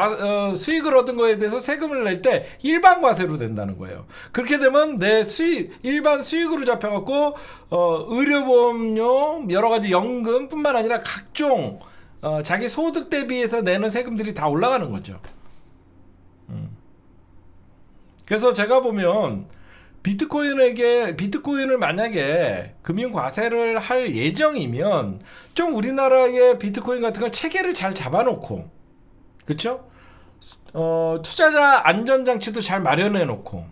수익을 얻은 거에 대해서 세금을 낼 때 일반 과세로 낸다는 거예요. 그렇게 되면 내 수익, 일반 수익으로 잡혀갖고 의료보험료, 여러 가지 연금뿐만 아니라 각종 자기 소득 대비해서 내는 세금들이 다 올라가는 거죠. 그래서 제가 보면 비트코인을 만약에 금융 과세를 할 예정이면 좀 우리나라의 비트코인 같은 걸 체계를 잘 잡아놓고, 그쵸? 투자자 안전장치도 잘 마련해놓고.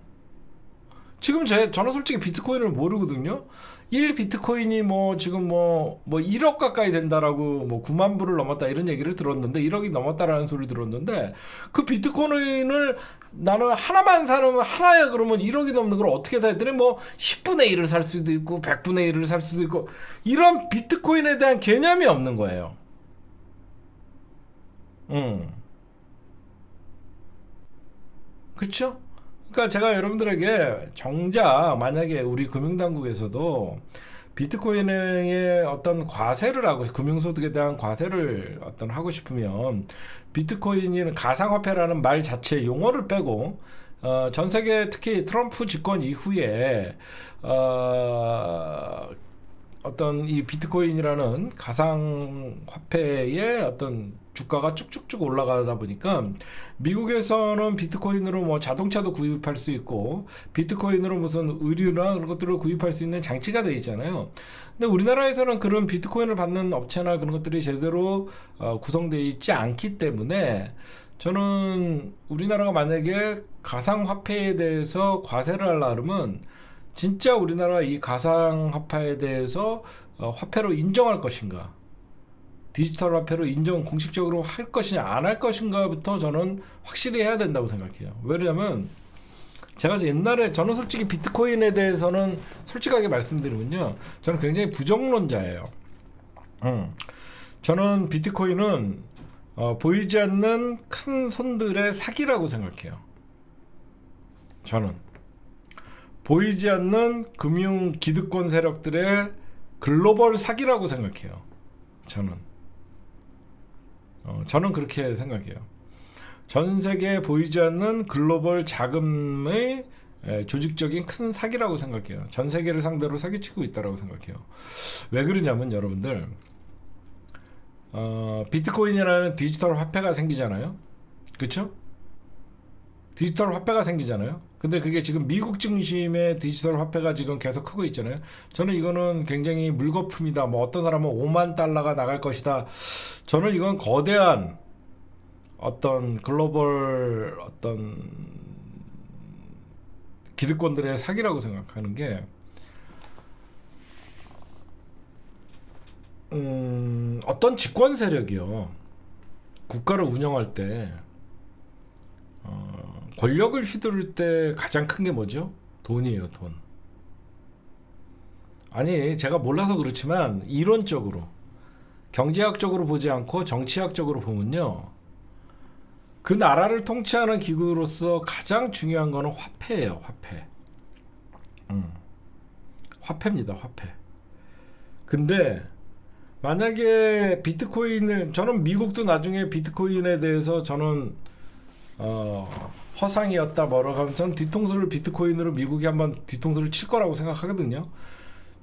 지금 저는 솔직히 비트코인을 모르거든요. 1비트코인이 지금 1억 가까이 된다라고 9만 불을 넘었다 이런 얘기를 들었는데, 1억이 넘었다라는 소리 들었는데, 그 비트코인을 나는 하나만 사면 하나야 그러면 1억이 넘는 걸 어떻게 사? 했더니 10분의 1을 살 수도 있고 100분의 1을 살 수도 있고, 이런 비트코인에 대한 개념이 없는 거예요. 그쵸? 그러니까 제가 여러분들에게 정작 만약에 우리 금융당국에서도 비트코인의 어떤 과세를 하고, 금융소득에 대한 과세를 하고 싶으면 비트코인이 가상화폐라는 말 자체 용어를 빼고 전 세계 특히 트럼프 집권 이후에 어떤 이 비트코인이라는 가상화폐의 어떤 주가가 쭉쭉쭉 올라가다 보니까 미국에서는 비트코인으로 자동차도 구입할 수 있고 비트코인으로 무슨 의류나 그런 것들을 구입할 수 있는 장치가 되어 있잖아요. 근데 우리나라에서는 그런 비트코인을 받는 업체나 그런 것들이 제대로 구성되어 있지 않기 때문에 저는 우리나라가 만약에 가상화폐에 대해서 과세를 하려면 진짜 우리나라 이 가상화폐에 대해서 화폐로 인정할 것인가, 디지털 화폐로 공식적으로 할 것이냐 안 할 것인가부터 저는 확실히 해야 된다고 생각해요. 왜냐면 제가 옛날에, 저는 솔직히 비트코인에 대해서는 솔직하게 말씀드리면요, 저는 굉장히 부정론자예요. 저는 비트코인은 보이지 않는 큰 손들의 사기라고 생각해요. 저는 보이지 않는 금융 기득권 세력들의 글로벌 사기라고 생각해요. 저는 그렇게 생각해요. 전 세계에 보이지 않는 글로벌 자금의 조직적인 큰 사기라고 생각해요. 전 세계를 상대로 사기치고 있다고 생각해요. 왜 그러냐면 여러분들, 비트코인이라는 디지털 화폐가 생기잖아요. 그쵸? 디지털 화폐가 생기잖아요. 근데 그게 지금 미국 중심의 디지털 화폐가 지금 계속 크고 있잖아요. 저는 이거는 굉장히 물거품이다. 어떤 사람은 5만 달러가 나갈 것이다. 저는 이건 거대한 어떤 글로벌 어떤 기득권들의 사기라고 생각하는 게, 어떤 집권 세력이요, 국가를 운영할 때 권력을 휘두를 때 가장 큰 게 뭐죠? 돈이에요, 돈. 아니, 제가 몰라서 그렇지만 이론적으로, 경제학적으로 보지 않고 정치학적으로 보면요, 그 나라를 통치하는 기구로서 가장 중요한 거는 화폐예요, 화폐. 화폐입니다, 화폐. 근데 만약에 저는 미국도 나중에 비트코인에 대해서 저는 허상이었다 뭐라고 하면, 전 뒤통수를 비트코인으로 미국이 한번 뒤통수를 칠 거라고 생각하거든요.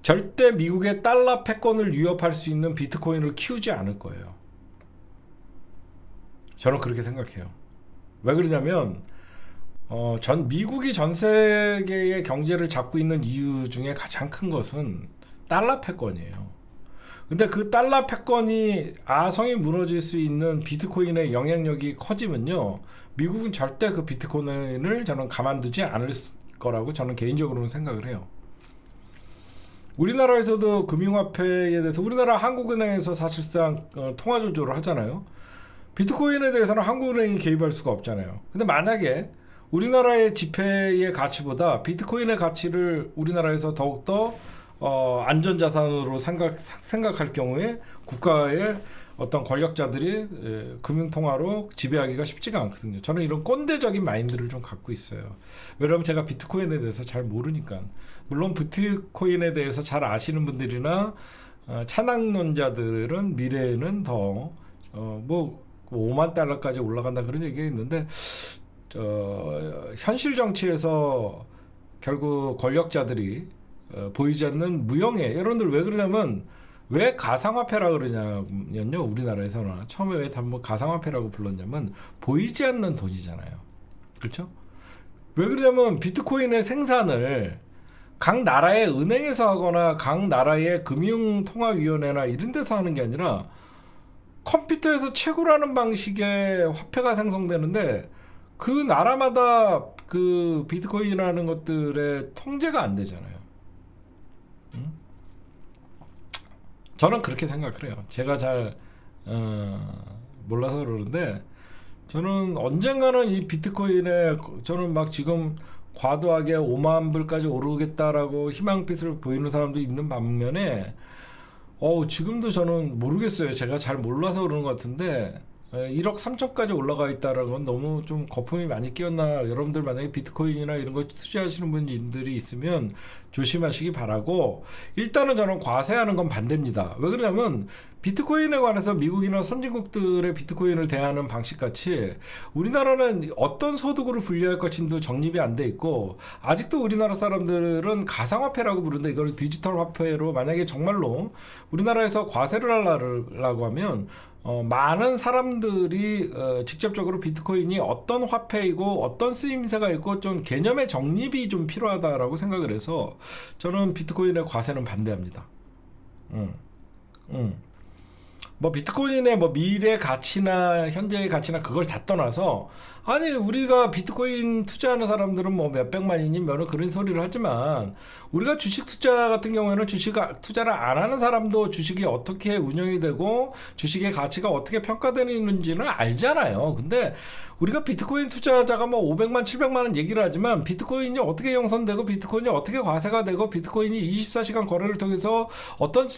절대 미국의 달러 패권을 위협할 수 있는 비트코인을 키우지 않을 거예요. 저는 그렇게 생각해요. 왜 그러냐면 미국이 전 세계의 경제를 잡고 있는 이유 중에 가장 큰 것은 달러 패권이에요. 근데 그 달러 패권이 아성이 무너질 수 있는 비트코인의 영향력이 커지면요, 미국은 절대 그 비트코인을 저는 가만두지 않을 거라고 저는 개인적으로는 생각을 해요. 우리나라에서도 금융화폐에 대해서 우리나라 한국은행에서 사실상 통화 조절을 하잖아요. 비트코인에 대해서는 한국은행이 개입할 수가 없잖아요. 근데 만약에 우리나라의 지폐의 가치보다 비트코인의 가치를 우리나라에서 더욱더 안전자산으로 생각할 경우에 국가의 어떤 권력자들이 금융통화로 지배하기가 쉽지가 않거든요. 저는 이런 꼰대적인 마인드를 좀 갖고 있어요. 왜냐하면 제가 비트코인에 대해서 잘 모르니까. 물론 비트코인에 대해서 잘 아시는 분들이나 찬양론자들은 미래에는 더 뭐 5만 달러까지 올라간다 그런 얘기가 있는데 현실 정치에서 결국 권력자들이 보이지 않는 무형의 여러분들 왜 그러냐면 왜 가상화폐라 그러냐면요 우리나라에서는 처음에 왜 뭐 가상화폐라고 불렀냐면 보이지 않는 돈이잖아요. 그렇죠? 왜 그러냐면 비트코인의 생산을 각 나라의 은행에서 하거나 각 나라의 금융통화위원회나 이런 데서 하는 게 아니라 컴퓨터에서 채굴하는 방식의 화폐가 생성되는데 그 나라마다 그 비트코인이라는 것들의 통제가 안 되잖아요. 저는 그렇게 생각을 해요. 제가 잘 몰라서 그러는데 저는 언젠가는 이 비트코인에 저는 막 지금 과도하게 5만 불까지 오르겠다라고 희망빛을 보이는 사람도 있는 반면에 지금도 저는 모르겠어요. 제가 잘 몰라서 그러는 것 같은데 1억 3천까지 올라가 있다는 건 너무 좀 거품이 많이 끼었나. 여러분들 만약에 비트코인이나 이런 거 투자하시는 분들이 있으면 조심하시기 바라고, 일단은 저는 과세하는 건 반대입니다. 왜 그러냐면 비트코인에 관해서 미국이나 선진국들의 비트코인을 대하는 방식같이 우리나라는 어떤 소득으로 분류할 것인도 정립이 안 돼 있고, 아직도 우리나라 사람들은 가상화폐라고 부르는데 이걸 디지털 화폐로 만약에 정말로 우리나라에서 과세를 하려고 하면 많은 사람들이 직접적으로 비트코인이 어떤 화폐이고 어떤 쓰임새가 있고 좀 개념의 정립이 좀 필요하다라고 생각을 해서 저는 비트코인의 과세는 반대합니다. 뭐 비트코인의 뭐 미래 가치나 현재의 가치나 그걸 다 떠나서, 아니 우리가 비트코인 투자하는 사람들은 뭐 몇백만이니 뭐 그런 소리를 하지만 우리가 주식 투자 같은 경우에는 주식 투자를 안 하는 사람도 주식이 어떻게 운영이 되고 주식의 가치가 어떻게 평가되는지는 알잖아요. 근데 우리가 비트코인 투자자가 뭐 500만 700만원 얘기를 하지만 비트코인이 어떻게 형성되고 비트코인이 어떻게 과세가 되고 비트코인이 24시간 거래를 통해서 어떤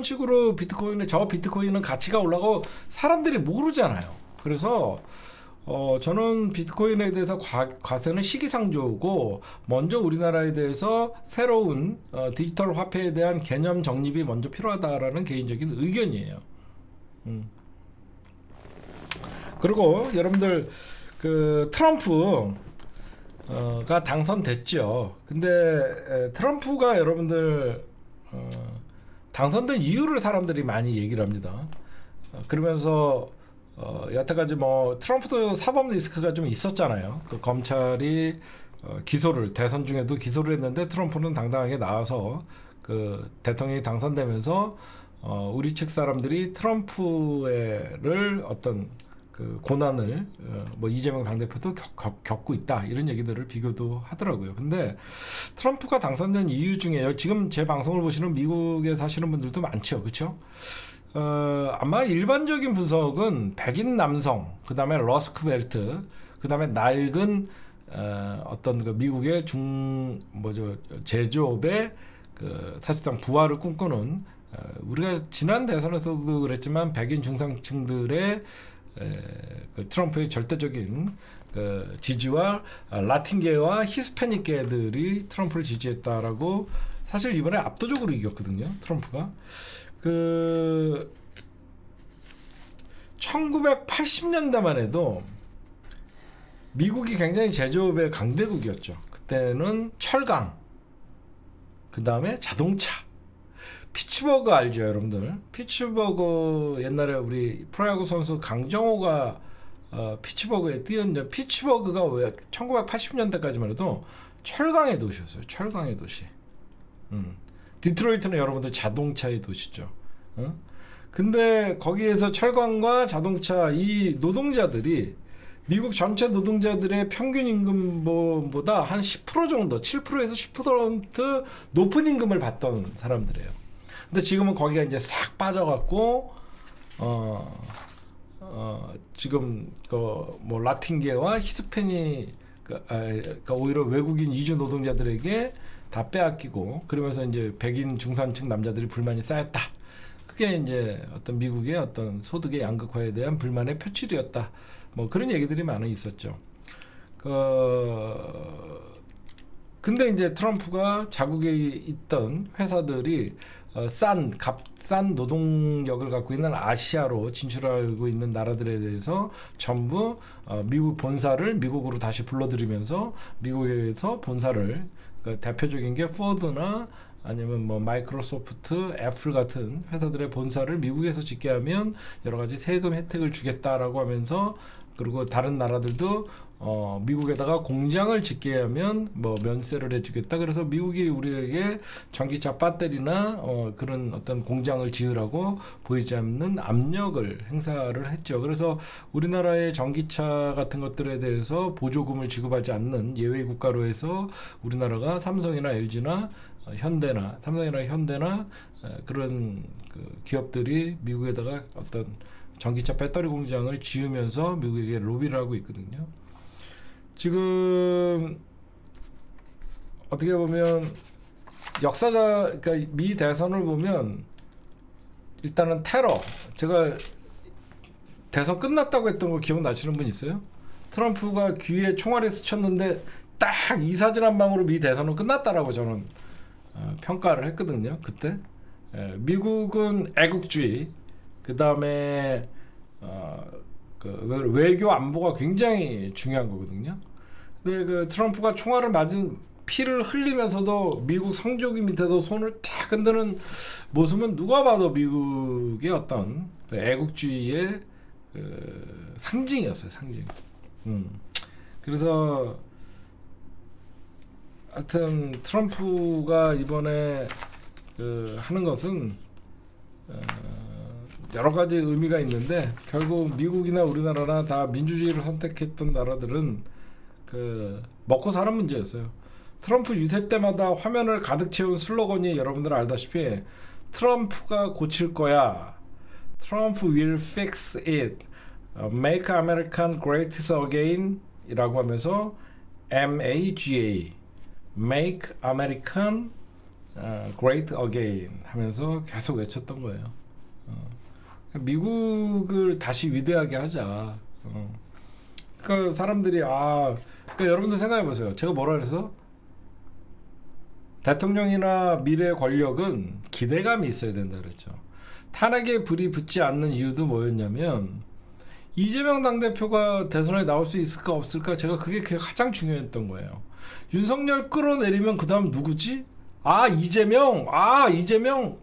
식으로 비트코인은 가치가 올라가고 사람들이 모르잖아요. 그래서 저는 비트코인에 대해서 과세는 시기상조고, 먼저 우리나라에 대해서 새로운 디지털 화폐에 대한 개념 정립이 먼저 필요하다라는 개인적인 의견이에요. 그리고 여러분들 그 트럼프가 당선됐죠. 근데 트럼프가 여러분들 당선된 이유를 사람들이 많이 얘기를 합니다. 그러면서 여태까지 뭐 트럼프도 사법 리스크가 좀 있었잖아요. 그 검찰이 대선 중에도 기소를 했는데 트럼프는 당당하게 나와서 그 대통령이 당선되면서 우리 측 사람들이 트럼프를 어떤 그 고난을 뭐 이재명 당대표도 겪고 있다 이런 얘기들을 비교도 하더라고요. 근데 트럼프가 당선된 이유 중에 지금 제 방송을 보시는 미국에 사시는 분들도 많죠, 그렇죠? 아마 일반적인 분석은 백인 남성, 그 다음에 러스트벨트, 그 다음에 낡은 어떤 그 미국의 제조업의 그 사실상 부활을 꿈꾸는, 우리가 지난 대선에서도 그랬지만 백인 중산층들의 그 트럼프의 절대적인 그 지지와 라틴계와 히스패닉계들이 트럼프를 지지했다라고, 사실 이번에 압도적으로 이겼거든요, 트럼프가. 그 1980년대만 해도 미국이 굉장히 제조업의 강대국이었죠. 그때는 철강, 그 다음에 자동차, 피츠버그 알죠, 여러분들? 피츠버그, 옛날에 우리 프로야구 선수 강정호가 피츠버그에 뛰었는데, 피츠버그가 왜 1980년대까지만 해도 철강의 도시였어요. 철강의 도시. 디트로이트는 여러분들 자동차의 도시죠. 근데 거기에서 철강과 자동차, 이 노동자들이 미국 전체 노동자들의 평균 임금보다 한 10% 정도, 7%에서 10% 높은 임금을 받던 사람들이에요. 근데 지금은 거기가 이제 싹 빠져갖고 지금 뭐 라틴계와 히스패닉, 오히려 외국인 이주 노동자들에게 다 빼앗기고, 그러면서 이제 백인 중산층 남자들이 불만이 쌓였다. 그게 이제 어떤 미국의 어떤 소득의 양극화에 대한 불만의 표출이었다. 뭐 그런 얘기들이 많이 있었죠. 근데 이제 트럼프가 자국에 있던 회사들이 값싼 노동력을 갖고 있는 아시아로 진출하고 있는 나라들에 대해서 전부 미국 본사를 미국으로 다시 불러들이면서 미국에서 본사를 대표적인 게 포드나 아니면 뭐 마이크로소프트, 애플 같은 회사들의 본사를 미국에서 짓게 하면 여러 가지 세금 혜택을 주겠다라고 하면서, 그리고 다른 나라들도 미국에다가 공장을 짓게 하면 뭐 면세를 해주겠다. 그래서 미국이 우리에게 전기차 배터리나 그런 어떤 공장을 지으라고 보이지 않는 압력을 행사를 했죠. 그래서 우리나라의 전기차 같은 것들에 대해서 보조금을 지급하지 않는 예외 국가로 해서 우리나라가 삼성이나 LG나 현대나 그런 그 기업들이 미국에다가 어떤 전기차 배터리 공장을 지으면서 미국에게 로비를 하고 있거든요. 지금 어떻게 보면 그러니까 미 대선을 보면 일단은 테러, 제가 대선 끝났다고 했던 거 기억나시는 분 있어요? 트럼프가 귀에 총알이 스쳤는데 딱 이 사진 한 방으로 미 대선은 끝났다라고 저는 평가를 했거든요. 그때 미국은 애국주의, 그 다음에 그 외교 안보가 굉장히 중요한 거거든요. 근데 그 트럼프가 총알을 맞은 피를 흘리면서도 미국 성조기 밑에서 손을 탁 흔드는 모습은 누가 봐도 미국의 어떤 그 애국주의의 그 상징이었어요, 상징. 그래서 하여튼 트럼프가 이번에 하는 것은 여러 가지 의미가 있는데, 결국 미국이나 우리나라나 다 민주주의를 선택했던 나라들은 그 먹고 사는 문제였어요. 트럼프 유세 때마다 화면을 가득 채운 슬로건이 여러분들 알다시피 트럼프가 고칠 거야, 트럼프 will fix it, make American great again 이라고 하면서 MAGA, make American great again 하면서 계속 외쳤던 거예요. 미국을 다시 위대하게 하자. 그러니까 사람들이 그러니까 여러분들 생각해 보세요. 제가 뭐라 그래서? 대통령이나 미래 권력은 기대감이 있어야 된다 그랬죠. 탄핵에 불이 붙지 않는 이유도 뭐였냐면, 이재명 당대표가 대선에 나올 수 있을까 없을까, 제가 그게 가장 중요했던 거예요. 윤석열 끌어내리면 그 다음 누구지? 이재명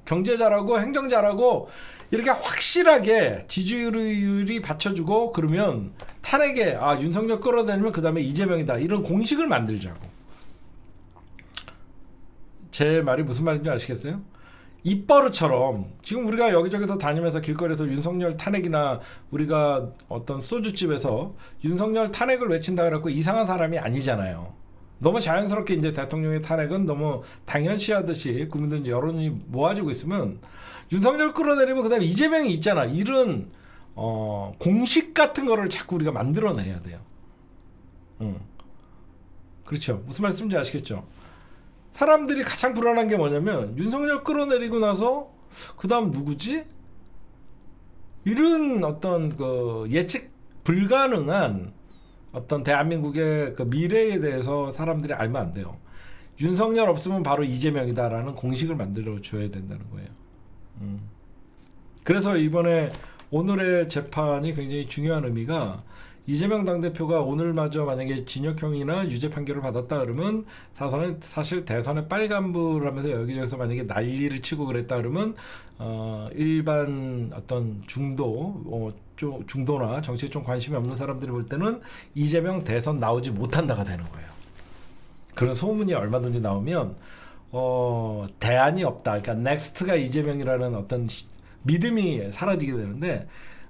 경제 잘하고 행정 잘하고 이렇게 확실하게 지지율이 받쳐주고, 그러면 탄핵에 윤석열 끌어내리면 그 다음에 이재명이다, 이런 공식을 만들자고. 제 말이 무슨 말인지 아시겠어요? 입버릇처럼 지금 우리가 여기저기서 다니면서 길거리에서 윤석열 탄핵이나, 우리가 어떤 소주집에서 윤석열 탄핵을 외친다 그래갖고 이상한 사람이 아니잖아요. 너무 자연스럽게 이제 대통령의 탄핵은 너무 당연시하듯이 국민들 여론이 모아지고 있으면, 윤석열 끌어내리면 그 다음에 이재명이 있잖아, 이런 공식 같은 거를 자꾸 우리가 만들어내야 돼요. 그렇죠. 무슨 말씀인지 아시겠죠? 사람들이 가장 불안한 게 뭐냐면, 윤석열 끌어내리고 나서 그 다음 누구지? 이런 어떤 그 예측 불가능한 어떤 대한민국의 그 미래에 대해서 사람들이 알면 안 돼요. 윤석열 없으면 바로 이재명이다라는 공식을 만들어 줘야 된다는 거예요. 그래서 이번에 오늘의 재판이 굉장히 중요한 의미가, 이재명 당대표가 오늘마저 만약에 징역형이나 유죄 판결을 받았다 그러면 사실 대선에 빨간불을 하면서 여기저기서 만약에 난리를 치고 그랬다 그러면 일반 어떤 중도나 정치에 좀 관심이 없는 사람들이 볼 때는 이재명 대선 나오지 못한다가 되는 거예요. 그런 소문이 얼마든지 나오면 대안이 없다, 그러니까 넥스트가 이재명이라는 어떤 믿음이 사라지게 되는데,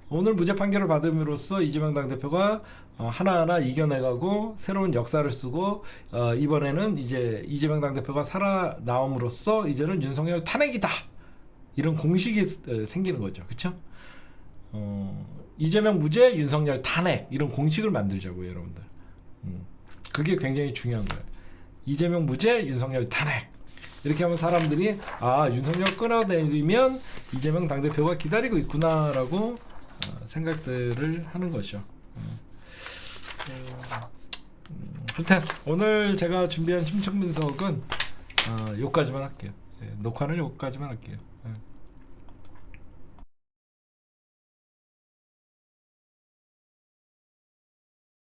오늘 무죄 판결을 받음으로써 이재명 당대표가 하나하나 이겨내가고 새로운 역사를 쓰고, 이번에는 이제 이재명 당대표가 살아나옴으로써 이제는 윤석열 탄핵이다, 이런 공식이 생기는 거죠. 그렇죠? 이재명 무죄, 윤석열 탄핵, 이런 공식을 만들자고요, 여러분들. 그게 굉장히 중요한 거예요. 이재명 무죄, 윤석열 탄핵. 이렇게 하면 사람들이 윤석열 끌어내리면 이재명 당대표가 기다리고 있구나라고 생각들을 하는 거죠. 하여튼 오늘 제가 준비한 심층 분석은 여기까지만 할게요. 녹화는 여기까지만 할게요. 예.